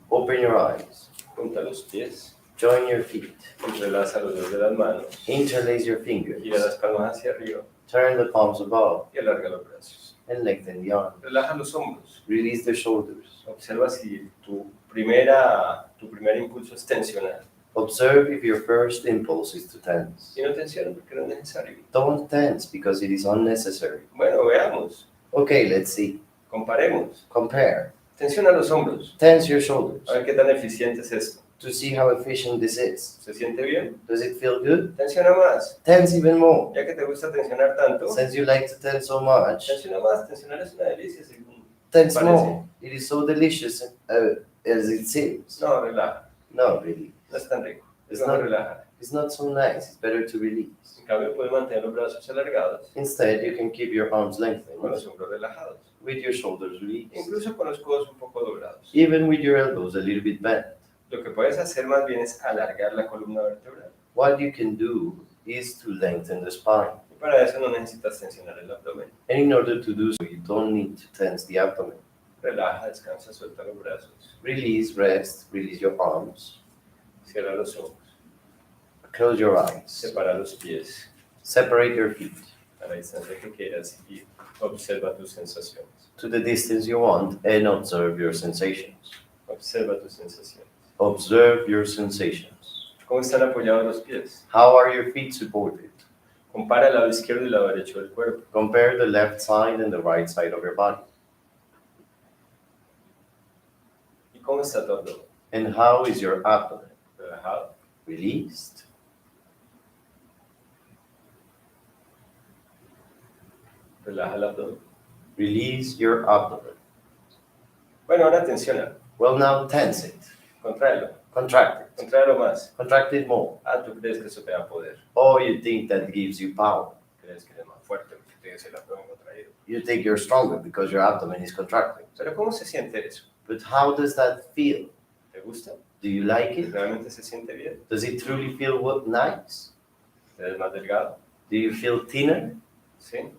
Open your eyes. Junta los pies. Join your feet. Entrelaza los dedos de las manos. Interlace your Gira fingers. las palmas hacia arriba. Turn the palms above Y alarga los brazos. and lengthen the arms. Relaja los hombros. Release the shoulders. Observa si tu primer impulso es tensionar. Observe if your first impulse is to tense. Si no tensionas porque no es necesario. Don't tense because it is unnecessary. Bueno, veamos. Okay, let's see. Comparemos. Compare. Tensiona los hombros. Tense your shoulders A ver qué tan eficiente es esto. to see how efficient this is. ¿Se siente bien? Does it feel good? Tensiona más. Tense even more. Ya que te gusta tensionar tanto, Since you like to tense so much, tensiona más. Tensionar es una delicia, según. tense Parece. more. It is so delicious as it seems. No, relaja. No, really. No es tan rico. Es It's mejor not- relajar. It's not so nice. It's better to release. En cambio, puedes mantener los brazos alargados Instead, you can keep your arms con lengthened los hombros relajados. with your shoulders released, Incluso con los codos un poco doblados. even with your elbows a little bit bent. Lo que puedes hacer más bien es alargar la columna vertebral. What you can do is to lengthen the spine. Y para eso no necesitas tensionar el abdomen. And in order to do so, you don't need to tense the abdomen. Relaja, descansa, suelta los brazos. Release, rest, release your arms. Cierra los ojos. Close your eyes. Separa los pies Separate your feet a la distancia que quieras y observa tus sensaciones. to the distance you want and observe your sensations. Observa tus sensaciones. Observe your sensations. ¿Cómo están apoyados los pies? How are your feet supported? Compara el lado izquierdo y el lado derecho del cuerpo. Compare the left side and the right side of your body. ¿Y cómo está tu abdomen? And how is your abdomen? Relajado. Released? Relaja el abdomen. Release your abdomen. Bueno, ahora tensiona. Well, now tense it. Contráelo. Contract it. Contráelo más. Contract it more. Ah, tú crees que eso te da poder. Or you think that gives you power. Crees que eres más fuerte porque tienes el abdomen contraído. You think you're stronger because your abdomen is contracting. Pero ¿cómo se siente eso? But how does that feel? ¿Te gusta? Do you like it? ¿Realmente se siente bien? Does it truly feel nice? ¿Eres más delgado? Do you feel thinner? ¿Sí?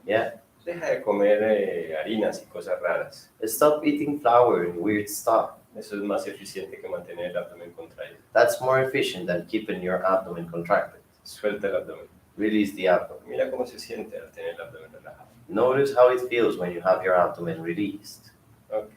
Yeah. Deja de comer harinas y cosas raras. Stop eating flour and weird stuff. Eso es más eficiente que mantener el abdomen contraído. That's more efficient than keeping your abdomen contracted. Suelta el abdomen. Release the abdomen. Mira cómo se siente al tener el abdomen relajado. Notice how it feels when you have your abdomen released. Ok.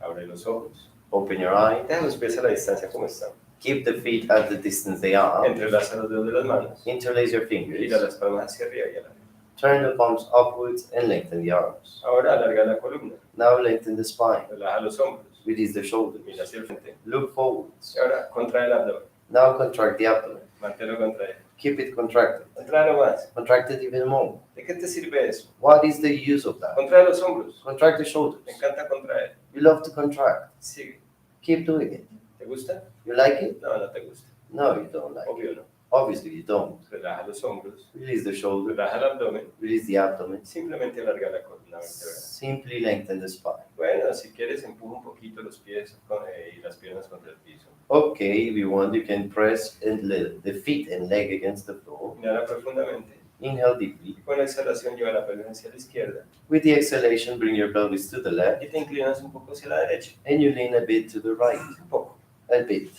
Abre los ojos. Open your eyes. Deja los pies a la distancia como están. Keep the feet at the distance they are. Entrelaza los dedos de las manos. Interlace your Gira fingers. las palmas hacia arriba y alarga. Turn the palms upwards and lengthen the arms. Ahora alarga la columna. Now lengthen the spine. Relaja los hombros. Release the shoulders. Mira hacia el frente. Look forwards. Y ahora contrae el abdomen. Now contract the abdomen. Manténlo contraído. Keep it contracted. Contraelo más. Contract it even more. ¿De qué te sirve eso? What is the use of that? Contrae los hombros. Contract the shoulders. Me encanta contraer. You love to contract. Sigue. Keep doing it. ¿Te gusta? You like it? No, no te gusta. No, you don't like it. Obvio no. Obviously, you don't. Relaja los hombros. Release the shoulders. Relaja el abdomen. Release the abdomen. Simplemente alarga la columna vertebral. Simply lengthen the spine. Bueno, si quieres, empuja un poquito los pies y las piernas contra el piso. Okay, if you want, you can press the feet and leg against the floor. Inhala profundamente. Inhale deeply. Y con la exhalación lleva la pelvis hacia la izquierda. With the exhalation, bring your pelvis to the left Y te inclinas un poco hacia la derecha. and you lean a bit to the right. Un poco. A bit.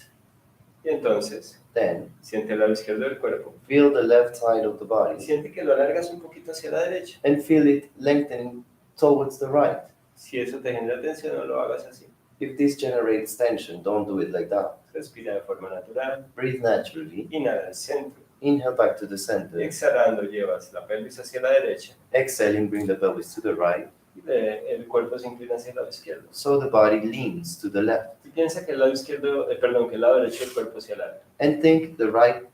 Y entonces, Then, siente el lado izquierdo del cuerpo. feel the left side of the Y body siente que lo alargas un poquito hacia la derecha. and feel it lengthening towards the right. Si eso te genera tensión, no lo hagas así. If this generates tension, don't do it like that. Respira de forma natural. Breathe naturally. Inhala al centro. Inhale back to the Y center. exhalando, llevas la pelvis hacia la derecha. Exhaling, bring the pelvis to the right. Y el cuerpo se inclina hacia el lado izquierdo. So the body leans to the left. Y piensa que el lado izquierdo, que el lado derecho del cuerpo se alarga. And think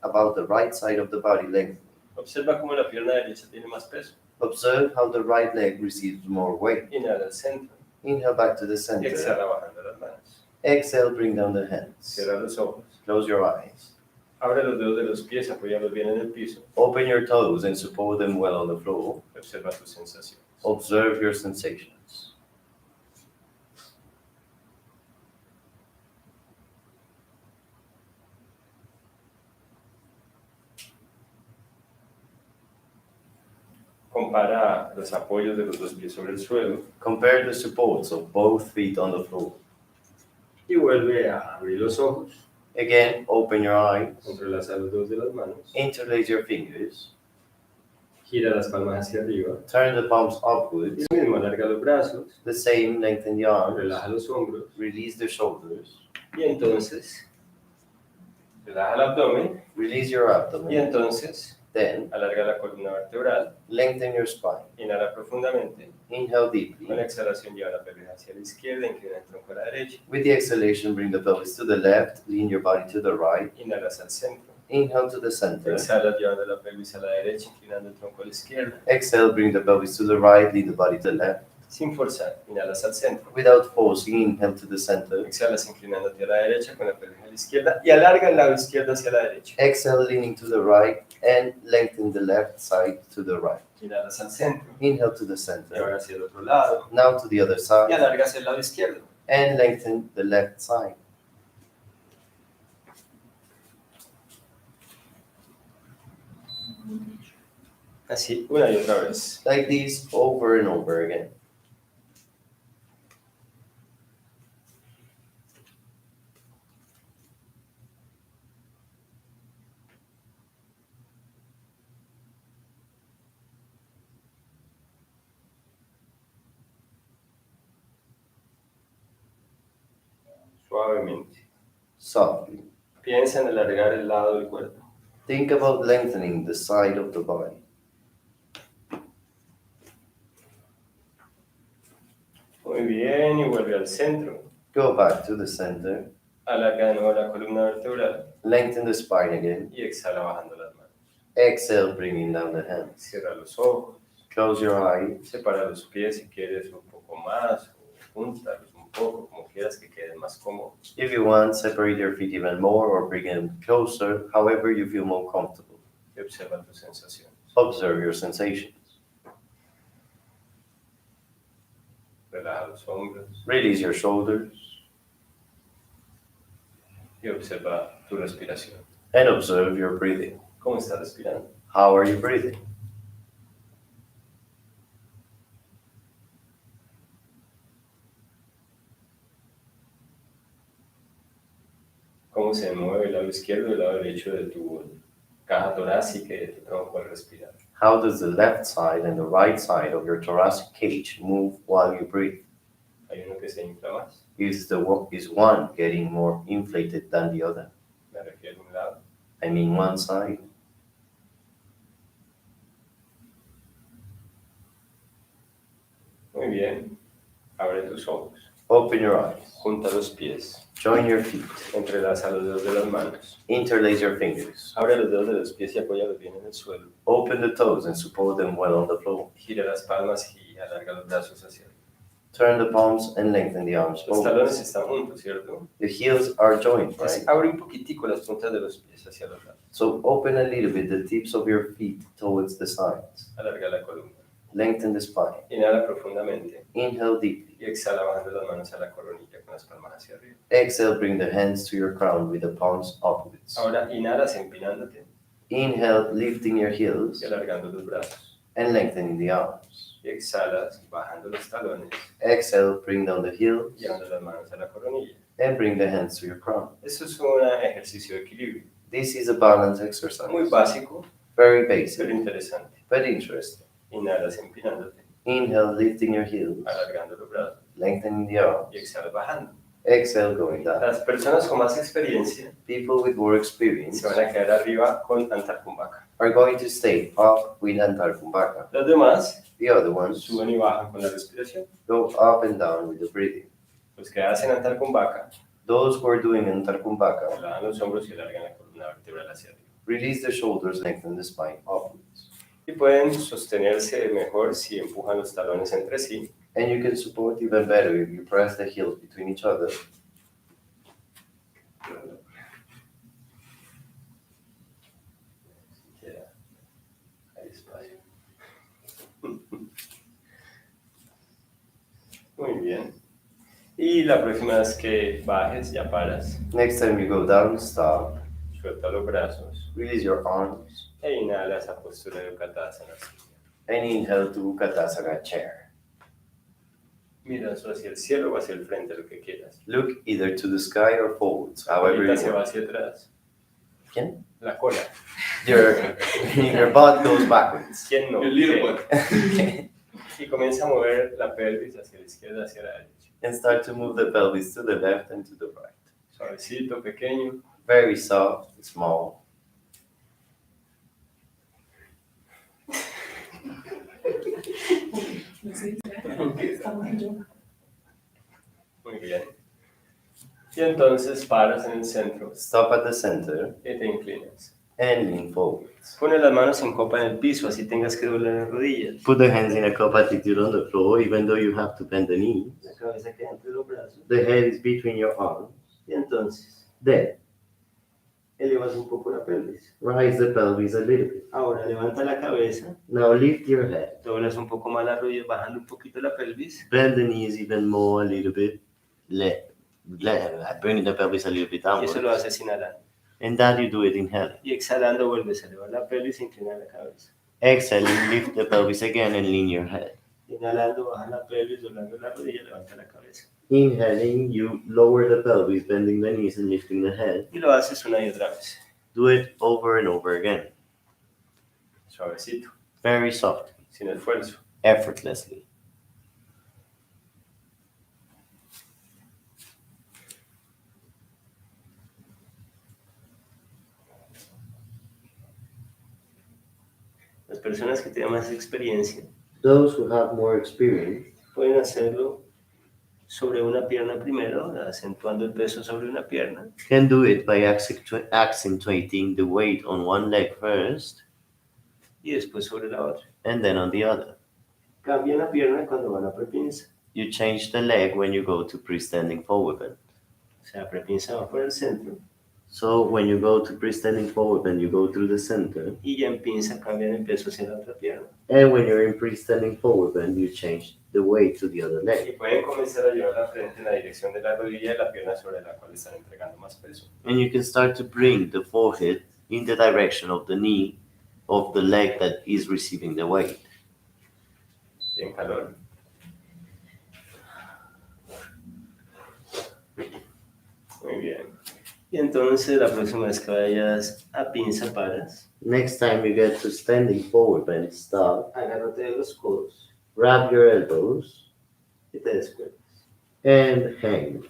about the right side of the body lengthening. Observa cómo la pierna derecha tiene más peso. Observe how the right leg receives more weight. Inhala al centro. Inhale back to the Y center. exhala bajando las manos. Exhale, bring down the hands. Cierra los ojos. Close your eyes. Abre los dedos de los pies, apóyalos bien en el piso. Open your toes and support them well on the floor. Observa tus sensaciones. Observe your sensations. Compara los apoyos de los dos pies sobre el suelo Compare the supports of both feet on the floor. y vuelve a abrir los ojos. Again, open your eyes. Entrelaza los dedos de las manos. Interlace your fingers. Gira las palmas hacia arriba. Turn the palms upwards. Y lo mismo, alarga los brazos. The same, lengthen the arms. Relaja los hombros. Release the shoulders. Y entonces, relaja el abdomen. Release your Y abdomen. entonces, Then, alarga la columna vertebral. lengthen your spine. Inhala profundamente. Inhale Con deeply. la exhalación, lleva la pelvis hacia la izquierda. Inclina el tronco a la derecha. With the exhalation, bring the pelvis to the left. Lean your body to the right. Inhalas al centro. Inhale to the center. Exhalas llevando la pelvis a la derecha, inclinando el tronco a la izquierda. Exhale, bring the pelvis to the right. Lean the body to the left. Sin forzar. Inhalas al centro. Without forcing, inhale to the center. Exhalas inclinándote a la derecha con la pelvis a la izquierda y alarga el lado izquierdo hacia la derecha. Exhale, leaning to the right. And lengthen the left side to the right. Inhalas al centro. Inhale to the Y center. ahora hacia el otro lado. Now to the other Y side. alargas el lado izquierdo. And lengthen the left side. Así, una y otra vez. Like this over and over again. Suavemente. Softly. Piensa en alargar el lado del cuerpo. Think about lengthening the side of the body. Muy bien, y vuelve al centro. Go back to the center. Alarga de nuevo la columna vertebral Lengthen the spine again. y exhala bajando las manos. Exhale, bringing down the hands. Cierra los ojos. Close your eyes. Separa los pies si quieres un poco más o júntalos un poco, como quieras que queden más cómodos. If you want, separate your feet even more or bring them closer, however you feel more comfortable. Y observa tus sensaciones. Observe your sensations. Relaja los hombros Release your shoulders y observa tu respiración. and observe your breathing. ¿Cómo estás respirando? How are you breathing? ¿Cómo se mueve el lado izquierdo y el lado derecho de tu caja torácica y de tu tronco al respirar? How does the left side and the right side of your thoracic cage move while you breathe? ¿Hay uno que se infla más? Is one getting more inflated than the other? Me refiero a un lado. I mean one side. Muy bien. Abre tus ojos. Open your eyes. Junta los pies. Join your feet. Entrelaza los dedos de las manos. Interlace your fingers. Abre los dedos de los pies y apóyalos bien en el suelo. Open the toes and support them well on the floor. Gira las palmas y alarga los brazos hacia arriba. Turn the palms and lengthen the arms Los talones forward. están juntos, ¿cierto? The heels are joined, Entonces, right? abre un poquitico las puntas de los pies hacia los lados. So open a little bit the tips of your feet towards the sides. Alarga la columna. Lengthen the spine. Inhala profundamente Inhale deeply. y exhala bajando las manos a la coronilla con las palmas hacia arriba. Exhale, bring the hands to your crown with the palms upwards. Ahora inhalas empinándote Inhale, lifting your heels y alargando los brazos. and lengthening the arms. Y exhalas bajando los talones, Exhale, bring down the heels llevando las manos a la coronilla. and bring the hands to your crown. Esto es un ejercicio de equilibrio. This is a balance exercise. Muy básico, Very pero basic, interesante. but interesting. Inhalas empinándote, Inhale, lifting your heels, alargando los brazos lengthening the arms. y exhalas bajando. Exhale, going down. Las personas con más experiencia People with more experience se van a quedar arriba con Antarcumbaca. are going to stay up with Antarkumbaka. Los demás The other ones suben y bajan con la respiración. go up and down with the breathing. Los que hacen Antarcumbaca Those who are doing Antarkumbaka relajan los hombros y alargan la columna vertebral hacia arriba. release the shoulders, lengthen the spine upwards. Y pueden sostenerse mejor si empujan los talones entre sí And you can support even better if you press the heels between each other la próxima vez que bajes, ya paras. Next time you go down, stop. Suelta los brazos. Release your arms. E inhala esa postura de Utkatasana. And inhale to Utkatasana chair. Mira hacia el cielo o hacia el frente, lo que quieras. Look either to the sky or forwards, however Ahorita you se va want. hacia atrás. ¿Quién? La cola. Your butt goes backwards. ¿Quién no? El little ¿Qué? Y comienza a mover la pelvis hacia la izquierda, hacia la derecha. And start to move the pelvis to the left and to the right. Suavecito, pequeño. Very soft, small. Muy bien. Y entonces paras en el centro Stop at the center y te inclinas. and lean forwards. Pone las manos en copa en el piso, así tengas que doblar las rodillas. Put the hands in a cup attitude on the floor, even though you have to bend the knees. La cabeza queda entre los brazos. The head is between your arms. Y entonces, Then, elevas un poco la pelvis. rise the pelvis a little bit. Ahora, levanta la cabeza. Now lift your head. Doblas un poco más las rodillas, bajando un poquito la pelvis. Bend the knees even more, a little bit. Bring the pelvis a little bit Y eso lo downwards. haces inhalando. And that you do it inhaling. Y exhalando, vuelves a elevar la pelvis e inclinar la cabeza. Exhaling, lift the pelvis again and lean your head. Inhalando, baja la pelvis, doblando la rodilla, levanta la cabeza. Inhaling, you lower the pelvis, bending the knees and lifting the head. Y lo haces una y otra vez. Do it over and over again. Suavecito, Very soft, sin esfuerzo. effortlessly. Las personas que tienen más experiencia Those who have more experience pueden hacerlo sobre una pierna primero, acentuando el peso sobre una pierna. can do it by accentuating the weight on one leg first Y después sobre la otra. and then on the other. Cambian la pierna cuando van a prepinza. You change the leg when you go to pre-standing forward bend. O sea, prepinza va por el centro So when you go to pre-standing forward bend, you go through the center. y ya en pinza cambian el peso hacia la otra pierna. And when you're in pre-standing forward bend, you change the weight to the other Y leg. pueden comenzar a llevar la frente en la dirección de la rodilla y la pierna sobre la cual están entregando más peso. And you can start to bring the forehead in the direction of the knee of the leg that is receiving the weight. En calor. Muy bien. Y entonces la próxima vez que vayas a pinza paras, Next time you get to standing forward bend, stop, agárrate de los codos grab your elbows, y te descuelgas. and hang.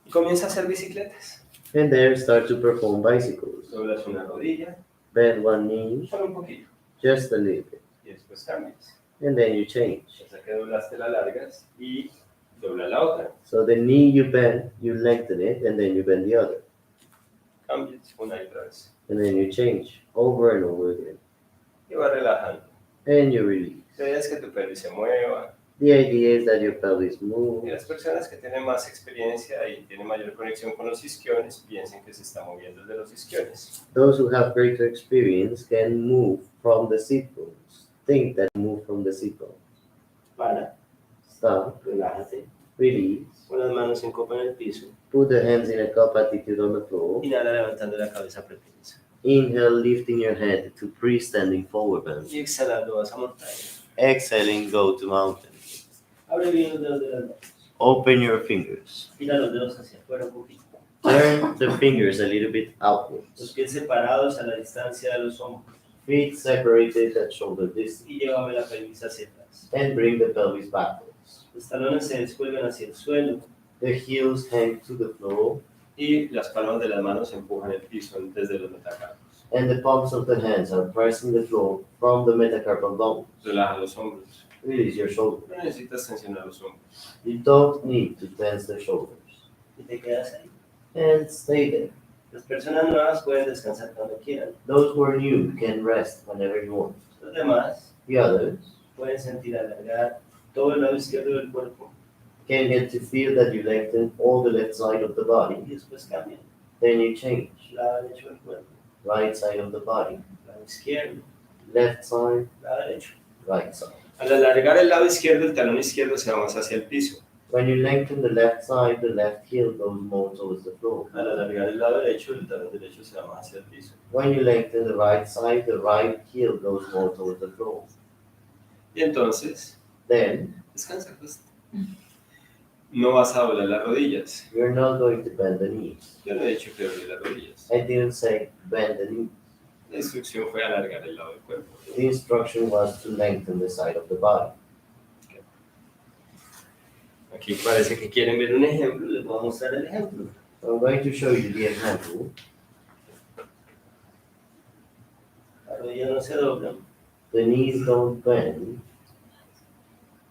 Y comienza a hacer bicicletas. And there start to perform bicycles. Doblas una rodilla, Bend one knee, solo un poquito, just a little bit. y después cambias. And then you change. O sea que doblaste la largas y dobla la otra. So the knee you bend, you lengthen it, and then you bend the other. Cambias una y otra vez. And then you change over and over again. Y vas relajando. And you release. La idea es que tu pelvis se mueva. The idea is that your pelvis Y moves. las personas que tienen más experiencia y tienen mayor conexión con los isquiones piensen que se está moviendo desde los isquiones. Those who have greater experience can move from the sit bones. Think that move from the sit bones. Para, Stop, relájate. release. Pon las manos en copa en el piso. Put the hands in a cup attitude on the floor. Inhala levantando la cabeza prepinza. Inhale, lifting your head to pre-standing forward bend. Y exhalando vas a montaña. Exhaling, go to mountain. Abre bien los dedos de las manos. Open your fingers. Tira los dedos hacia afuera un poquito. Turn the fingers a little bit outwards. Los pies separados a la distancia de los hombros. Feet separated at shoulder distance. Y llévame la pelvis hacia atrás. And bring the pelvis backwards. Los talones se descuelgan hacia el suelo. The heels hang to the floor. Y las palmas de las manos empujan el piso desde los metacarpos. And the palms of the hands are pressing the floor from the metacarpal bones. Relaja los hombros. Release your shoulders. No necesitas tensionar los hombros. You don't need to tense the shoulders. Y te quedas ahí. And stay there. Las personas nuevas pueden descansar cuando quieran. Those who are new can rest whenever you want. Los demás The others pueden sentir alargar todo el lado izquierdo del cuerpo can get to feel that you lengthen all the left side of the body. y después cambian. Then you change. Lado derecho del cuerpo, Right side of the body. lado izquierdo, Left side, lado derecho. right side. Al alargar el lado izquierdo, el talón izquierdo se va más hacia el piso. When you lengthen the left side, the left heel goes more towards the floor. Al alargar el lado derecho, el talón derecho se va más hacia el piso. When you lengthen the right side, the right heel goes more towards the floor. Y entonces, Then descansa, pues. No vas a doblar las rodillas. you're not going to bend the knees. Yo no he dicho que doble las rodillas. I didn't say bend the knees. La instrucción fue alargar el lado del cuerpo. The instruction was to lengthen the side of the body. Aquí parece que quieren ver un ejemplo, les voy a mostrar el ejemplo. I'm going to show you the example. Las rodillas no se doblan, The knees don't bend.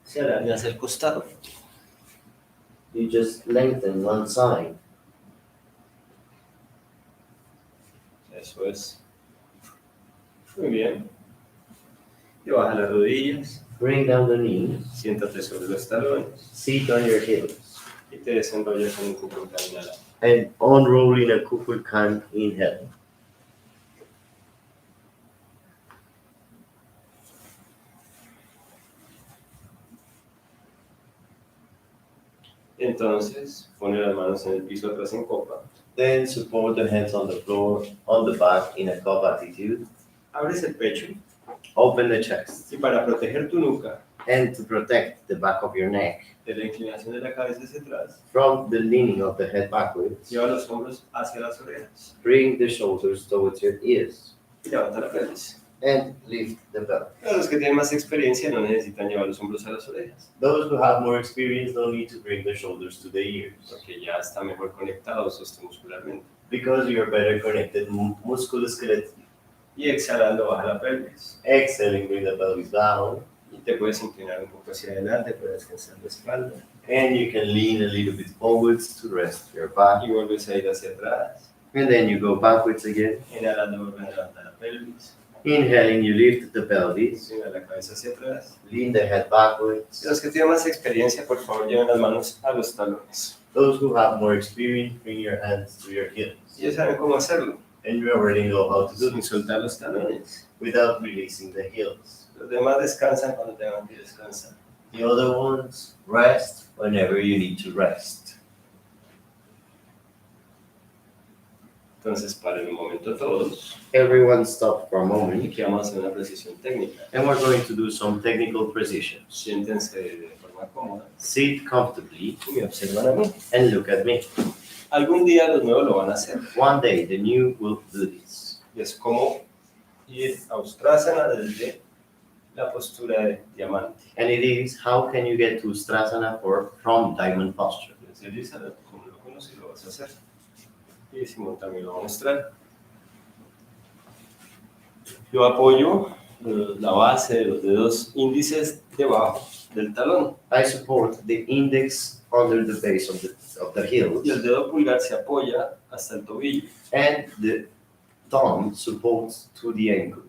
se alarga hacia el costado. You just lengthen one side. Eso es. Muy bien. Y baja las rodillas, Bring down the knees. siéntate sobre los talones Sit on your heels. y te desenrollas en un cubo caminado. And unroll in a Kukulkan inhale. Entonces, pone las manos en el piso atrás en copa. Then support the hands on the floor, on the back in a cup attitude. Abres el pecho Open the chest. y para proteger tu nuca And to protect the back of your neck de la inclinación de la cabeza hacia atrás, from the leaning of the head backwards, lleva los hombros hacia las orejas bring the shoulders towards your ears y levanta la pelvis. and lift the belly. Los que tienen más experiencia no necesitan llevar los hombros a las orejas, Those who have more experience don't need to bring the shoulders to the ears porque ya está mejor conectados muscularmente. because you're better connected musculoskeletal. Y exhalando, baja la pelvis. Exhaling, bring the pelvis down. Y te puedes inclinar un poco hacia adelante para descansar la espalda. And you can lean a little bit forwards to rest your back. Y vuelves a ir hacia atrás. And then you go backwards again. Inhalando, vuelves a levantar la pelvis. Inhaling, you lift the pelvis. Inclina la cabeza hacia atrás. Lean the head backwards. Los que tienen más experiencia, por favor, lleven las manos a los talones. Those who have more experience, bring your hands to your hips. Y ya saben cómo hacerlo, And you already know how to do sin this soltar los talones. without releasing the heels. Los demás descansan cuando tengan que descansar. The other ones, rest whenever you need to rest. Entonces, para el momento todos, Everyone stop for a y moment. aquí vamos a hacer una precisión técnica. And we're going to do some technical precisions. Siéntense de forma cómoda Sit comfortably y me observan a mí. and look at me. Algún día los nuevos lo van a hacer. One day, the new will do this. Y es como ir a Ustrasana desde la postura de diamante. And it is, how can you get to Ustrasana from diamond posture? Entonces, Elisa, como lo conoces, lo vas a hacer. Y Simón también lo va a mostrar. Yo apoyo la base de los dedos índices debajo del talón. I support the index under the base of the heels, Y el dedo pulgar se apoya hasta el tobillo. and the thumb supports to the ankle.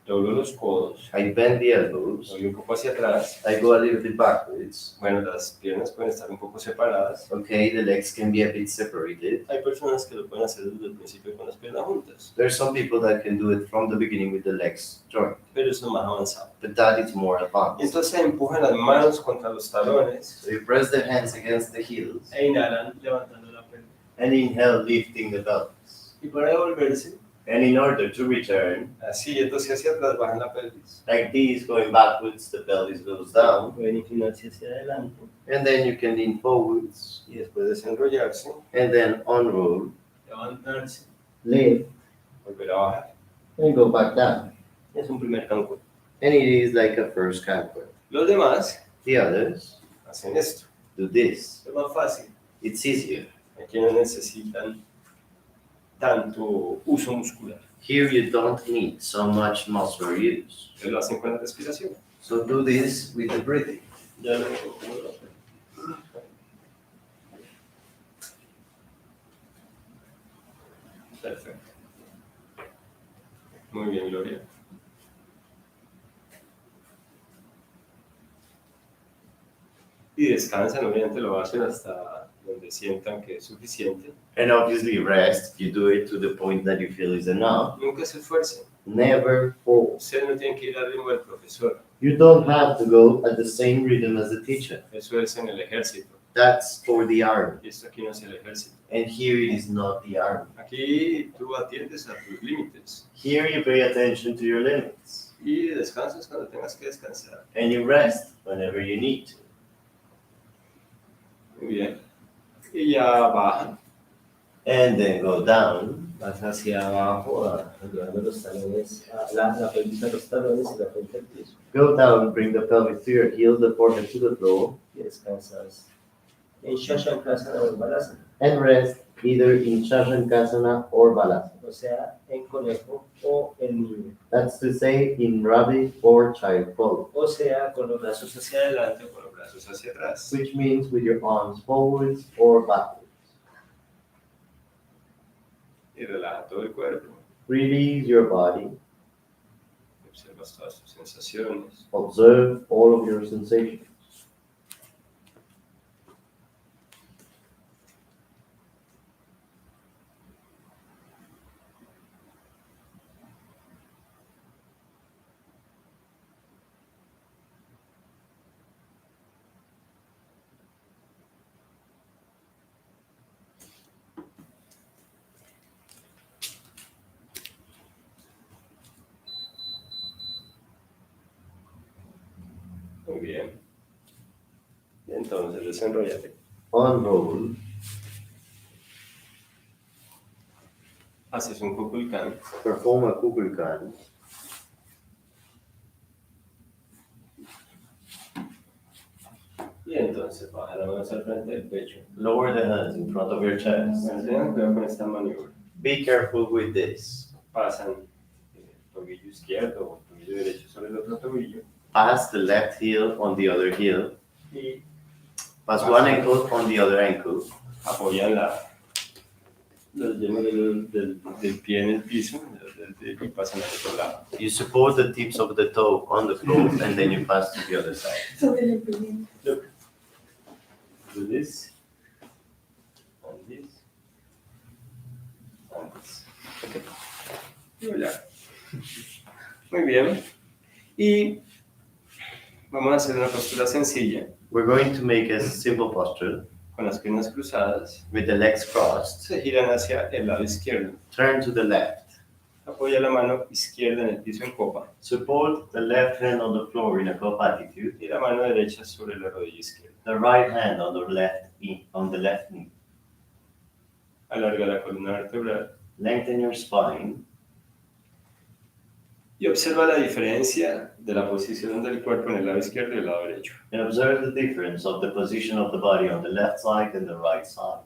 Doblo los codos, I bend the elbows. doy un poco hacia atrás. I go a little bit backwards. Bueno, las piernas pueden estar un poco separadas. Okay, the legs can be a bit separated. Hay personas que lo pueden hacer desde el principio con las piernas juntas, There's some people that can do it from the beginning with the legs joined, pero eso es más avanzado. but that is more advanced. Entonces empujan las manos contra los talones So you press the hands against the heels e inhalan levantando la pelvis. and inhale, lifting the pelvis. Y para devolverse, And in order to return, así, entonces hacia atrás bajan la pelvis. like this, going backwards, the pelvis goes down. Pueden inclinarse hacia adelante And then you can lean forwards y después desenrollarse, and then unroll, levantarse, lift, volver a bajar. and go back down. Es un primer cálculo. And it is like a first canter. Los demás The others hacen esto. do this. Es más fácil. It's easier. Aquí no necesitan tanto uso muscular. Here you don't need so much muscle use. Ustedes lo hacen con la respiración. So do this with the breathing. Ya lo dejo como lo hacen. Perfecto. Muy bien, Gloria. Y descansan, obviamente lo hacen hasta donde sientan que es suficiente. And obviously rest, you do it to the point that you feel is enough. Nunca se esfuercen. Never force. Ustedes no tienen que ir al ritmo del profesor. You don't have to go at the same rhythm as the teacher. Eso es en el ejército. That's for the army. Y esto aquí no es el ejército. And here it is not the army. Aquí tú atiendes a tus límites Here you pay attention to your limits. y descansas cuando tengas que descansar. And you rest whenever you need to. Muy bien. Y ya baja. And then go down. Vas hacia abajo, llevando los talones, la pelvis a los talones y la frente al piso. Go down, bring the pelvis to your heels, the forehead to the floor. Y descansas en Shashankasana o en Balasana. And rest either in Shashankasana or Balasana. O sea, en conejo o en niño. That's to say, in rabbit or child pose. O sea, con los brazos Brazos hacia adelante o con los brazos hacia atrás. Which means with your arms forwards or backwards. Y relaja todo el cuerpo. Release your body. Observas todas tus sensaciones. Observe all of your sensations. Muy bien. Y entonces desenrollate. Unroll. Haces un kukulkan. Perform a kukulkan. Y entonces baja la mano al frente del pecho. Lower the hands in front of your chest. Bueno, tengan cuidado con esta maniobra. Be careful with this. Pasan el tobillo izquierdo o el tobillo derecho sobre el otro tobillo. Pass the left heel on the other heel. Y Pass one ankle on the other ankle. apoyan los yemas del pie en el piso y pasan al otro lado. You support the tips of the toe on the floor and then you pass to the other side. Look. Do this. And this. And this. Okay. Y ya. Muy bien. Y vamos a hacer una postura sencilla We're going to make a simple posture con las piernas cruzadas. with the legs crossed. Se giran hacia el lado izquierdo. Turn to the left. Apoya la mano izquierda en el piso en copa Support the left hand on the floor in a cup attitude. y la mano derecha sobre la rodilla izquierda. The right hand on the left knee. Alarga la columna vertebral Lengthen your spine y observa la diferencia de la posición del cuerpo en el lado izquierdo y el lado derecho. and observe the difference of the position of the body on the left side and the right side.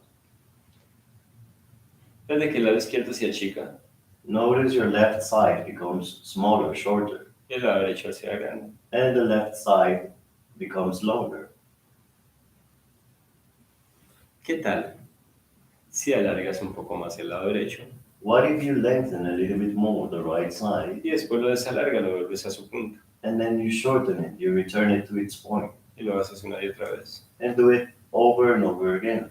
Desde que el lado izquierdo se achica Notice your left side becomes smaller, shorter, y el lado derecho se agranda. and the left side becomes longer. ¿Qué tal si alargas un poco más el lado derecho What if you lengthen a little bit more the right side, y después lo desalarga, lo vuelves a su punto and then you shorten it, you return it to its point, y lo haces una y otra vez? and do it over and over again.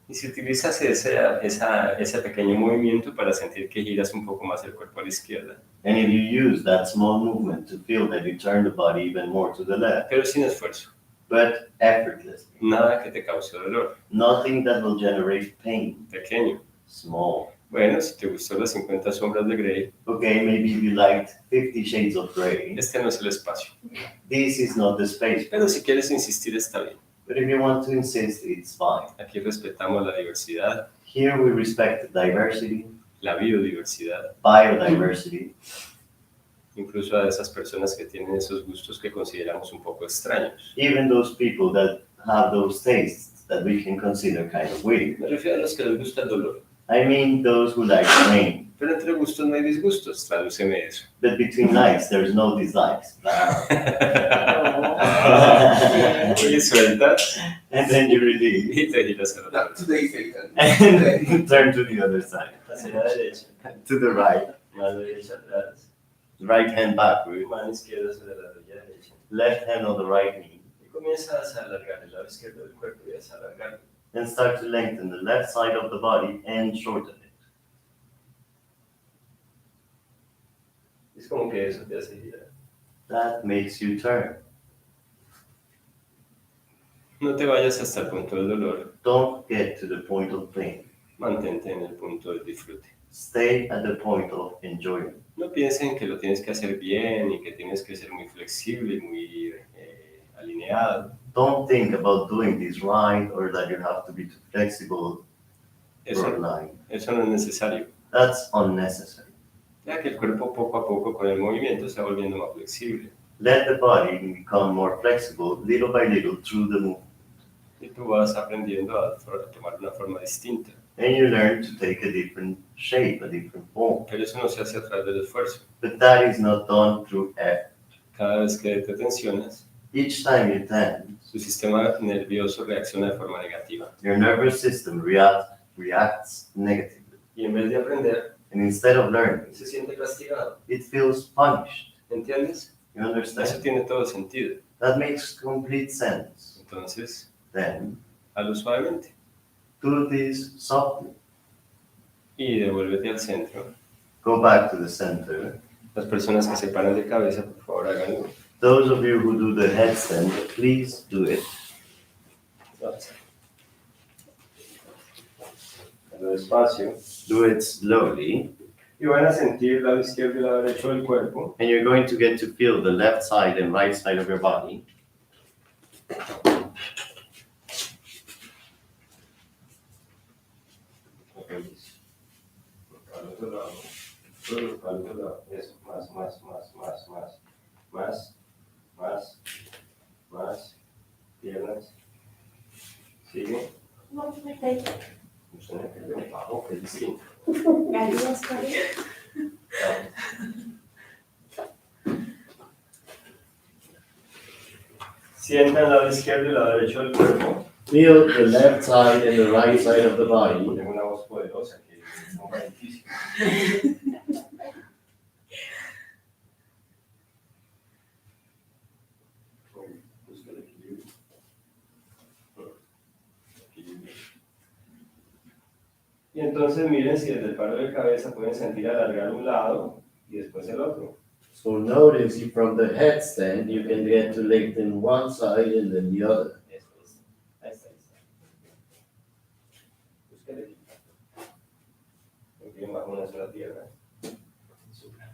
Y si utilizas ese pequeño movimiento para sentir que giras un poco más el cuerpo a la izquierda, And if you use that small movement to feel that you turn the body even more to the left, pero sin esfuerzo, but effortlessly, nada que te cause dolor, nothing that will generate pain, pequeño. small. Bueno, si te gustó las 50 sombras de Grey, Okay, maybe if you liked 50 Shades of Grey, este no es el espacio. this is not the space. Pero si quieres insistir, está bien. But if you want to insist, it's fine. Aquí respetamos la diversidad, Here we respect diversity, la biodiversidad, biodiversity, incluso a esas personas que tienen esos gustos que consideramos un poco extraños. even those people that have those tastes that we can consider kind of weird. Me refiero a los que les gusta el dolor. I mean those who like pain. Pero entre gustos no hay disgustos, tradúceme eso. But between likes, there's no dislikes. Y sueltas And then you release. y te giras a la otra. Today, Satan. And turn to the other side. Hacia la derecha, To the right. mano derecha atrás, Right hand backward. mano izquierda sobre la rodilla derecha. Left hand on the right knee. Y comienzas a alargar el lado izquierdo del cuerpo y a alargar. And start to lengthen the left side of the body and shorten it. Es como que eso te hace girar. that makes you turn. No te vayas hasta el punto del dolor. Don't get to the point of pain. Mantente en el punto del disfrute. Stay at the point of enjoyment. No piensen que lo tienes que hacer bien y que tienes que ser muy flexible y muy alineado. Don't think about doing this right or that you have to be too flexible Eso, or aligned. eso no es necesario. That's unnecessary. Ya que el cuerpo poco a poco con el movimiento se va volviendo más flexible. Let the body become more flexible little by little through the movement. Y tú vas aprendiendo a tomar una forma distinta. And you learn to take a different shape, a different form. Pero eso no se hace a través del esfuerzo. But that is not done through effort. Cada vez que te tensionas, Each time you tense, tu sistema nervioso reacciona de forma negativa. your nervous system reacts negatively. Y en vez de aprender, And instead of learning, se siente castigado. it feels punished. ¿Entiendes? You Eso understand? tiene todo sentido. That makes complete sense. Entonces, Then, hazlo suavemente do this softly. y devuélvete al centro. Go back to the center. Las personas que se paran de cabeza, por favor, háganlo. Those of you who do the headstand, please do it. Hazlo despacio. Do it slowly. Y van a sentir el lado izquierdo y el lado derecho del cuerpo. And you're going to get to feel the left side and right side of your body. Al otro lado. Al otro lado. Eso. Más. Más. Piernas. Sigue. No, me caí. Usted me cayó un bajo, que es distinto. Gracias, Karen. Sienta el lado izquierdo y el lado derecho del cuerpo. Feel the left side and the right side of the body. Tengo una voz poderosa que es muy difícil. Busca el equilibrio. Y entonces miren si desde el paro de cabeza pueden sentir alargar un lado y después el otro. So notice from the headstand, you can get to lengthen one side and then the other. Eso es. Ahí está. Busca el equilibrio. Bien bajo una sola tierra. Súper.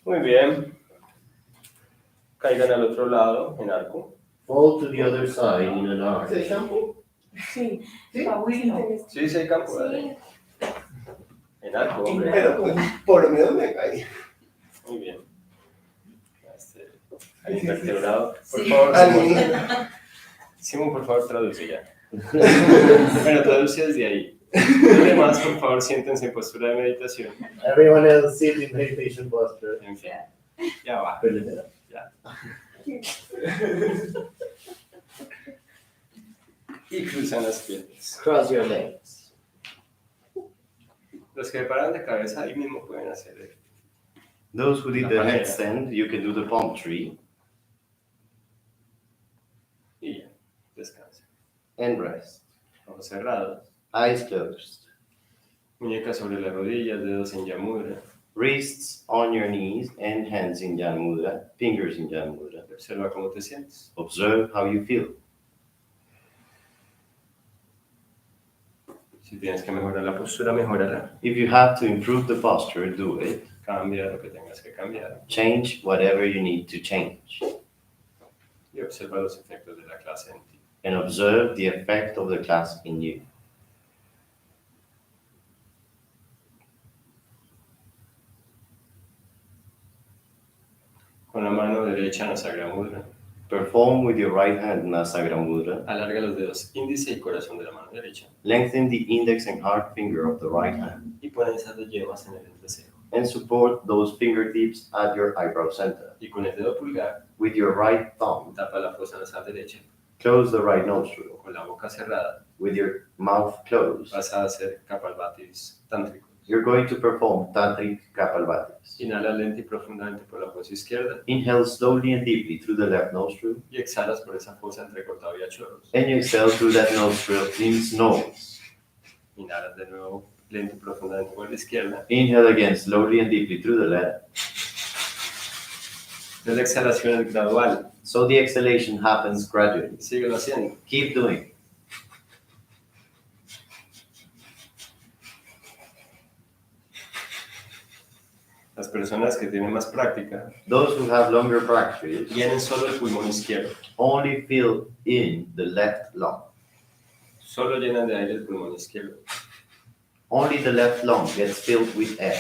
Muy bien. Caigan al otro lado en arco. Fall to the other side in an arc. ¿Se shampoo? Sí, ¿Sí? está bueno. Sí, dice el campo, ¿vale? Sí. En arco, hombre. Pero pues, por lo menos me caí. Muy bien. Ahí invertebrado. Por Sí. favor, Ah, Simón. mira. Simón, por favor, traduce ya. Bueno, traduce desde ahí. Los demás, por favor, siéntense en postura de meditación. Everyone else sit in meditation posture. En fin, ya va. Ya. Y cruzan las piernas. Cross your legs. Los que paran de cabeza ahí mismo pueden hacer. Those who did La the palmera. headstand, you can do the palm tree Y ya, descansa. and rest. Ojos cerrados. Eyes closed. Muñecas sobre las rodillas, dedos en yamudra. Wrists on your knees and hands in Jan Mudra, fingers in Jan Mudra. Observa cómo te sientes. Observe how you feel. Si tienes que mejorar la postura, mejórala. If you have to improve the posture, do it. Cambia lo que tengas que cambiar. Change whatever you need to change. Y observa los efectos de la clase en ti. And observe the effect of the class in you. Con la mano derecha en la Sagra Mudra. Perform with your right hand Nasagra Mudra. Alarga los dedos índice y corazón de la mano derecha. Lengthen the index and hard finger of the right hand. Y pon esas dos yemas en el entrecejo. And support those fingertips at your eyebrow center. Y con el dedo pulgar, With your right thumb, tapa la fosa nasal derecha. close the right nostril. Con la boca cerrada, With your mouth closed, vas a hacer kapalbhatis tántricos. you're going to perform Tantric Kapalbhatis. Inhala lenta y profundamente por la fosa izquierda. Inhale slowly and deeply through the left nostril. Y exhalas por esa fosa entrecortada y a chorros. And you exhale through that nostril in snores. Inhalas de nuevo lento y profundamente por la izquierda. Inhale again, slowly and deeply through the left. Entonces la exhalación es gradual. So the exhalation happens gradually. Síguelo haciendo. Keep doing. Las personas que tienen más práctica Those who have longer practice llenen solo el pulmón izquierdo. only fill in the left lung. Solo llenan de aire el pulmón izquierdo. Only the left lung gets filled with air.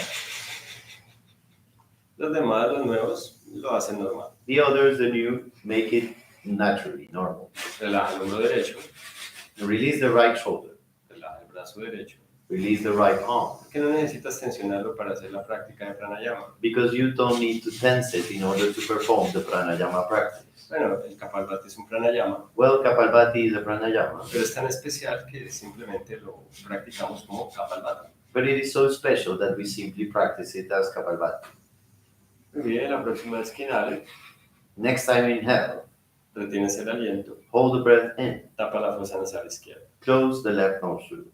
Los demás, los nuevos, lo hacen normal. The others, the new, make it naturally, normal. Relaja el hombro derecho. Release the right shoulder. Relaja el brazo derecho. Release the right arm. Porque no necesitas tensionarlo para hacer la práctica de pranayama. Because you don't need to tense it in order to perform the pranayama practice. Bueno, el Kapalbhati es un pranayama, Well, Kapalbhati is a pranayama, pero es tan especial que simplemente lo practicamos como Kapalbhati. but it is so special that we simply practice it as Kapalbhati. Muy bien, la próxima vez que inhale, Next time inhale, retienes el aliento, hold the breath in, tapa la fosa nasal izquierda. close the left nostril.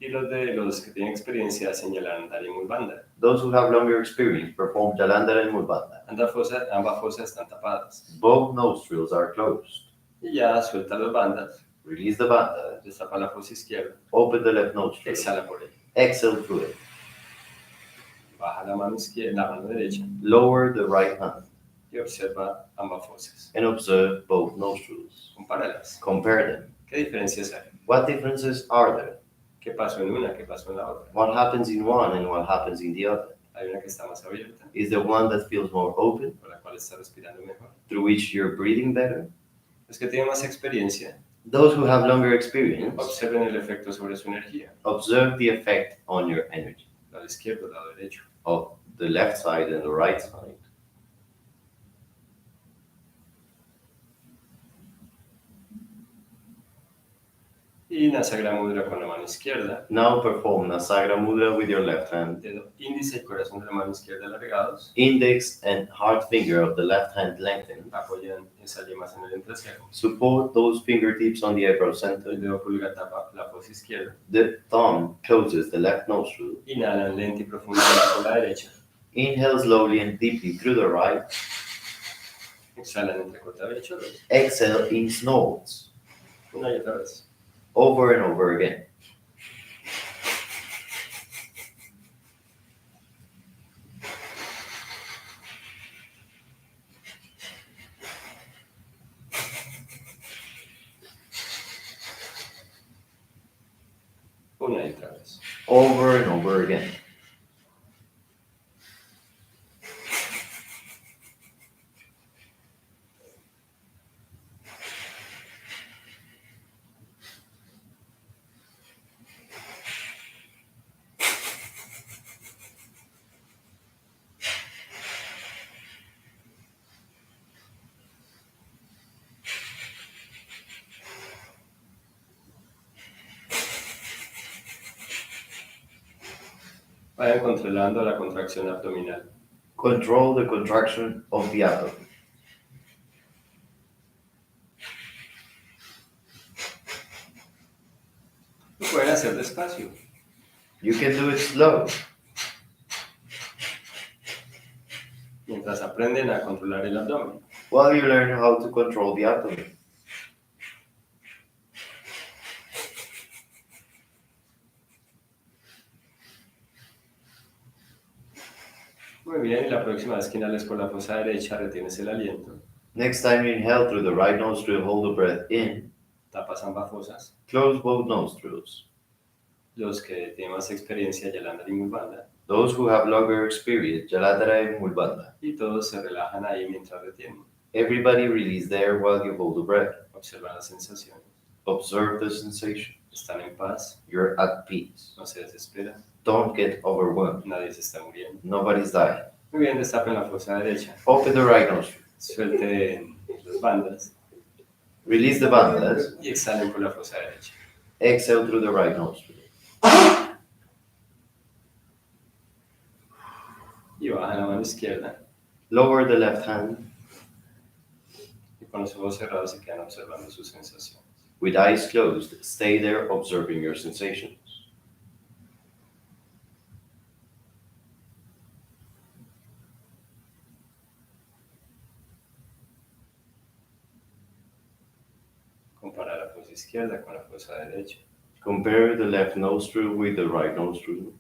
Y los que tienen experiencia hacen Yalandhara y Mulbandha. Those who have longer experience perform Jalandhara and Mulbandha. Ambas fosas están tapadas. Both nostrils are closed. Y ya suelta los bandas, Release the bandha, destapa la fosa izquierda, open the left nostril, exhala por él. exhale through it. Baja la mano izquierda, la mano derecha Lower the right hand y observa ambas fosas. and observe both nostrils. Compáralas. Compare them. ¿Qué diferencias hay? What differences are there? ¿Qué pasó en una? ¿Qué pasó en la otra? What happens in one and what happens in the other? Hay una que está más abierta, Is the one that feels more open, por la cual está respirando mejor. through which you're breathing better? Los que tienen más experiencia, Those who have longer experience observen el efecto sobre su energía. observe the effect on your energy Lado izquierdo, lado derecho. of the left side and the right side. Y Nasagra Mudra con la mano izquierda. Now perform Nasagra Mudra with your left hand. Dedo índice y corazón de la mano izquierda alargados. Index and hard finger of the left hand lengthened. Apoyan esas yemas en el entrecejo. Support those fingertips on the eyebrow center. El dedo pulgar tapa la fosa izquierda. The thumb closes the left nostril. Inhalan lento y profundamente por la derecha. Inhale slowly and deeply through the right. Exhalan entre cortado y chorros. Exhale in snorts. Una y otra vez. Over and over again. Una y otra vez. Over and over again. Vayan controlando la contracción abdominal. Control the contraction of the abdomen. Lo pueden hacer despacio. You can do it slow Mientras aprenden a controlar el abdomen. while you learn how to control the abdomen. Muy bien, y la próxima vez que inhales por la fosa derecha, retienes el aliento. Next time you inhale through the right nostril, hold the breath in. Tapas ambas fosas. Close both nostrils. Los que tienen más experiencia, Yalandhara y Mulbandha. Those who have longer experience, Jalandhara and Mulbandha. Y todos se relajan ahí mientras retienen. Everybody release there while you hold the breath. Observan las sensaciones. Observe the sensation. Están en paz, You're at peace. no se desesperan, Don't get overwhelmed. nadie se está muriendo. Nobody's dying. Muy bien, destapen la fosa derecha. Open the right nostril. Suelten las bandas Release the bandhas. y exhalen por la fosa derecha. Exhale through the right nostril. Y bajan la mano izquierda Lower the left hand. y con los ojos cerrados se quedan observando sus sensaciones. With eyes closed, stay there observing your sensations. fosa izquierda con la fosa derecha. Compare the left nostril with the right nostril.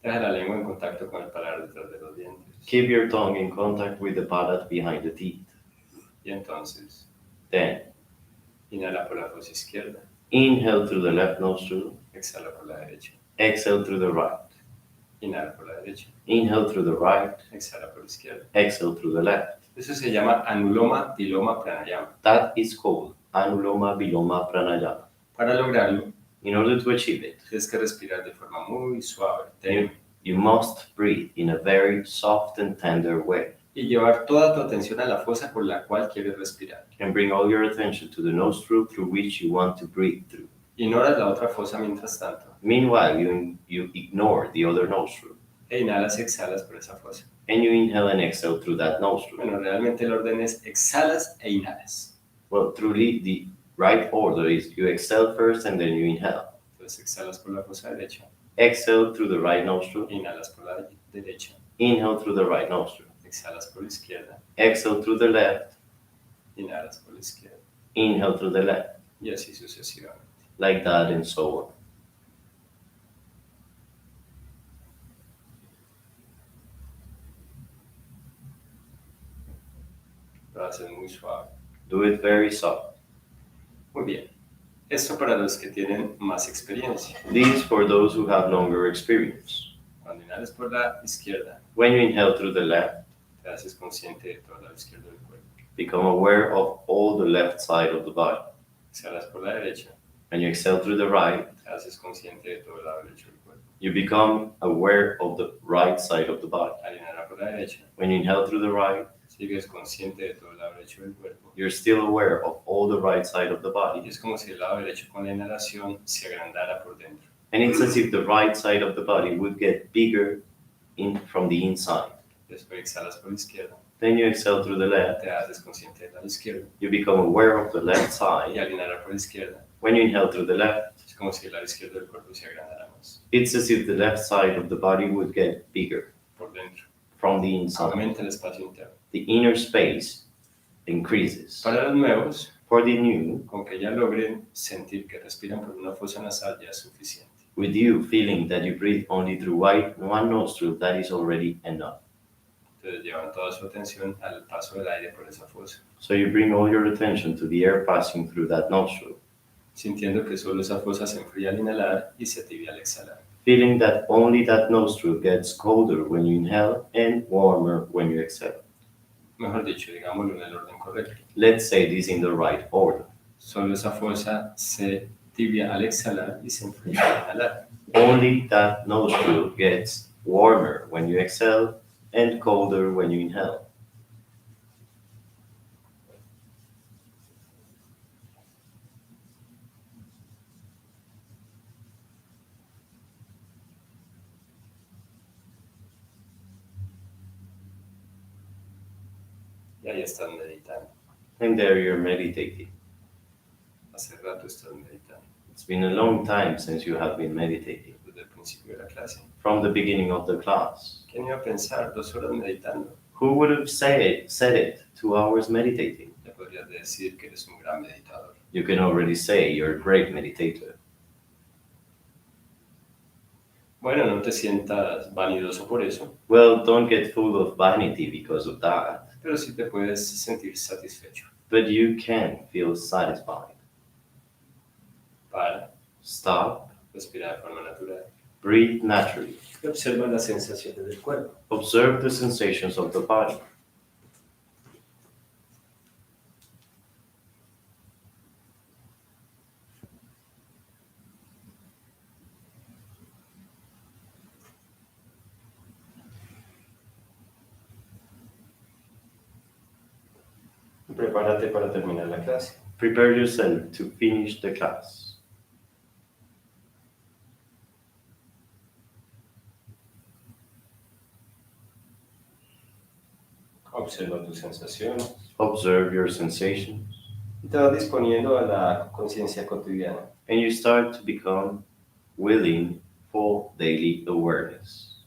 Deja la lengua en contacto con el paladar detrás de los dientes. Keep your tongue in contact with the palate behind the teeth. Y entonces, Then, inhala por la fosa izquierda, inhale through the left nostril. exhala por la derecha. Exhale through the right. Inhala por la derecha, Inhale through the right. exhala por la izquierda. Exhale through the left. Eso se llama anuloma viloma pranayama. That is called Anuloma Viloma Pranayama. Para lograrlo, In order to achieve it, tienes que respirar de forma muy suave, tenue, you must breathe in a very soft and tender way y llevar toda tu atención a la fosa por la cual quieres respirar. and bring all your attention to the nostril through which you want to breathe through. Ignoras la otra fosa mientras tanto, Meanwhile, you ignore the other nostril e inhalas y exhalas por esa fosa. and you inhale and exhale through that nostril. Bueno, realmente el orden es exhalas e inhalas. Well, truly, the right order is you exhale first and then you inhale. Entonces exhalas por la fosa derecha, Exhale through the right nostril, inhalas por la derecha, inhale through the right nostril. exhalas por la izquierda, Exhale through the left, inhalas por la izquierda, inhale through the left. y así sucesivamente. Like that and so on. Lo haces muy suave. Do it very soft. Muy bien. Esto para los que tienen más experiencia. This for those who have longer experience. Cuando inhalas por la izquierda, When you inhale through the left, te haces consciente de todo el lado izquierdo del cuerpo. become aware of all the left side of the body. Exhalas por la derecha, When you exhale through the right, te haces consciente de todo el lado derecho del cuerpo. you become aware of the right side of the body. Al inhalar por la derecha, When you inhale through the right, sigues consciente de todo el lado derecho del cuerpo. you're still aware of all the right side of the Y body. es como si el lado derecho con la inhalación se agrandara por dentro. And it's as if the right side of the body would get bigger from the inside. Después exhalas por la izquierda, Then you exhale through the left, te haces consciente del lado izquierdo. you become aware of the left Y side. al inhalar por la izquierda, When you inhale through the left, es como si el lado izquierdo del cuerpo se agrandara más it's as if the left side of the body would get bigger por dentro. from the inside. Aumenta el espacio interno. The inner space increases. Para los nuevos, For the new, con que ya logren sentir que respiran por una fosa nasal ya es suficiente. with you feeling that you breathe only through one nostril, that is already enough. Entonces llevan toda su atención al paso del aire por esa fosa, So you bring all your attention to the air passing through that nostril, sintiendo que solo esa fosa se enfría al inhalar y se tibia al exhalar. feeling that only that nostril gets colder when you inhale and warmer when you exhale. Mejor dicho, digámoslo en el orden correcto. Let's say this in the right order. Solo esa fosa se tibia al exhalar y se enfría al inhalar. Only that nostril gets warmer when you exhale and colder when you inhale. Y ahí estás meditando. And there you're meditating. Hace rato estás meditando, It's been a long time since you have been meditating. desde el principio de la clase. From the beginning of the class. ¿Quién iba a pensar 2 horas meditando? Who would have said it? 2 hours meditating. Ya podrías decir que eres un gran meditador. You can already say you're a great meditator. Bueno, no te sientas vanidoso por eso, Well, don't get full of vanity because of that, pero sí te puedes sentir satisfecho. but you can feel satisfied. Para, Stop, respira de forma natural breathe naturally. Y observa las sensaciones del cuerpo. Observe the sensations of the body. Prepárate para terminar la clase. Prepare yourself to finish the class. Observa tus sensaciones Observe your sensations. y te vas disponiendo a la conciencia cotidiana. And you start to become willing for daily awareness.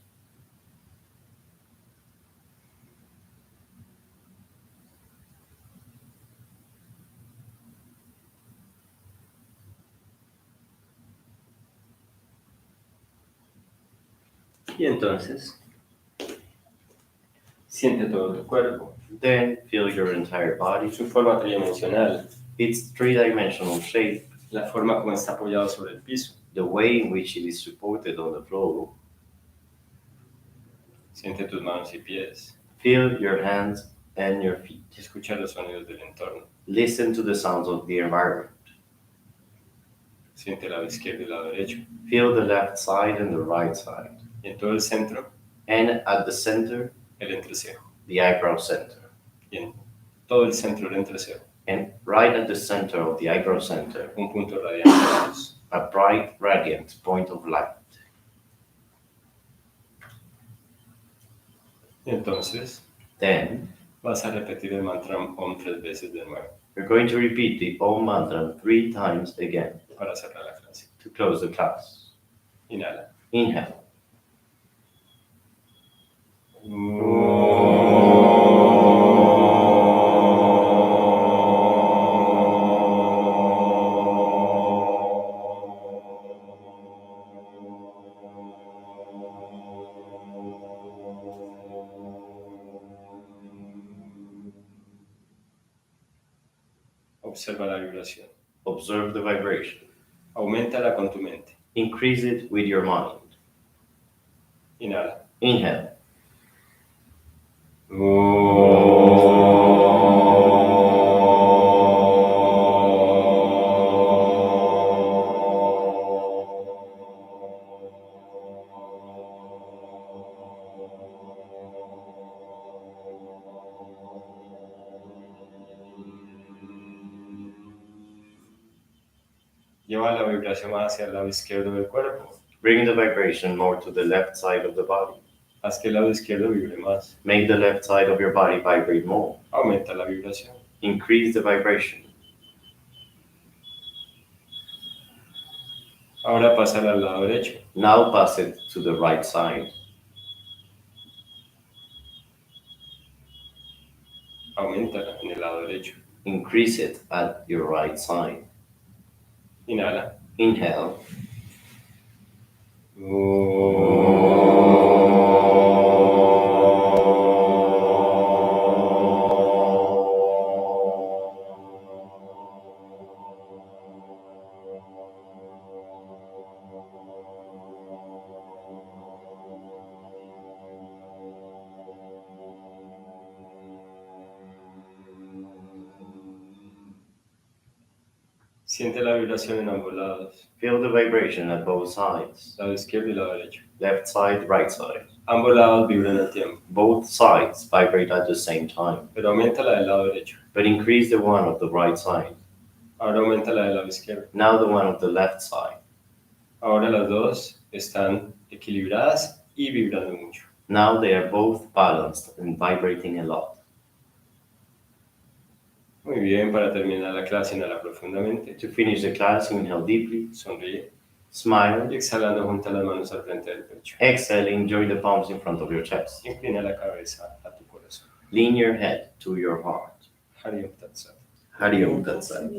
Y entonces, siente todo tu cuerpo, Then feel your entire body, su forma tridimensional, its three-dimensional shape, la forma como está apoyado sobre el piso. the way in which it is supported on the floor. Siente tus manos y pies. Feel your hands and your feet. Escucha los sonidos del entorno. Listen to the sounds of the environment. Siente el lado izquierdo y el lado derecho. Feel the left side and the right side. Y en todo el centro, And at the center, el entrecejo. the eyebrow center. Y en todo el centro del entrecejo, And right at the center of the eyebrow center, un punto radiante de luz. a bright, radiant point of light. Y entonces, Then, vas a repetir el mantra Om 3 veces de nuevo we're going to repeat the Om mantra 3 times again para cerrar la clase. to close the class. Inhala. Inhale. Observa la vibración. Observe the vibration. Auméntala con tu mente. Increase it with your mind. Inhala. Inhale. Lleva la vibración más hacia el lado izquierdo del cuerpo. Bring the vibration more to the left side of the body. Haz que el lado izquierdo vibre más. Make the left side of your body vibrate more. Aumenta la vibración. Increase the vibration. Ahora pásala al lado derecho. Now pass it to the right side. Auméntala en el lado derecho. Increase it at your right side. Inhala. Inhale. Siente la vibración en ambos lados. Feel the vibration at both sides. Lado izquierdo y lado derecho. Left side, right side. Ambos lados vibran al tiempo. Both sides vibrate at the same time. Pero aumenta la del lado derecho. But increase the one of the right side. Ahora aumenta la del lado izquierdo. Now the one of the left side. Ahora las dos están equilibradas y vibrando mucho. Now they are both balanced and vibrating a lot. Muy bien, para terminar la clase, inhala profundamente. To finish the class, inhale deeply, Sonríe. smile, Y exhalando, junta las manos al frente del pecho. exhaling, join the palms in front of your chest. Inclina la cabeza a tu corazón. Lean your head to your heart. Hari Om Tat Sat. Hari Om Tat Sat.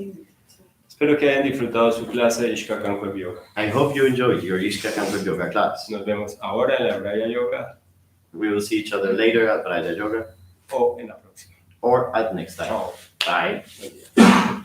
Espero que hayan disfrutado su clase de Ishka Kanko Yoga. I hope you enjoyed your Ishka Kanko Yoga class. Nos vemos ahora en la Braya Yoga We will see each other later at Braya Yoga o en la próxima. or at next time. Chao. Bye. Buen día.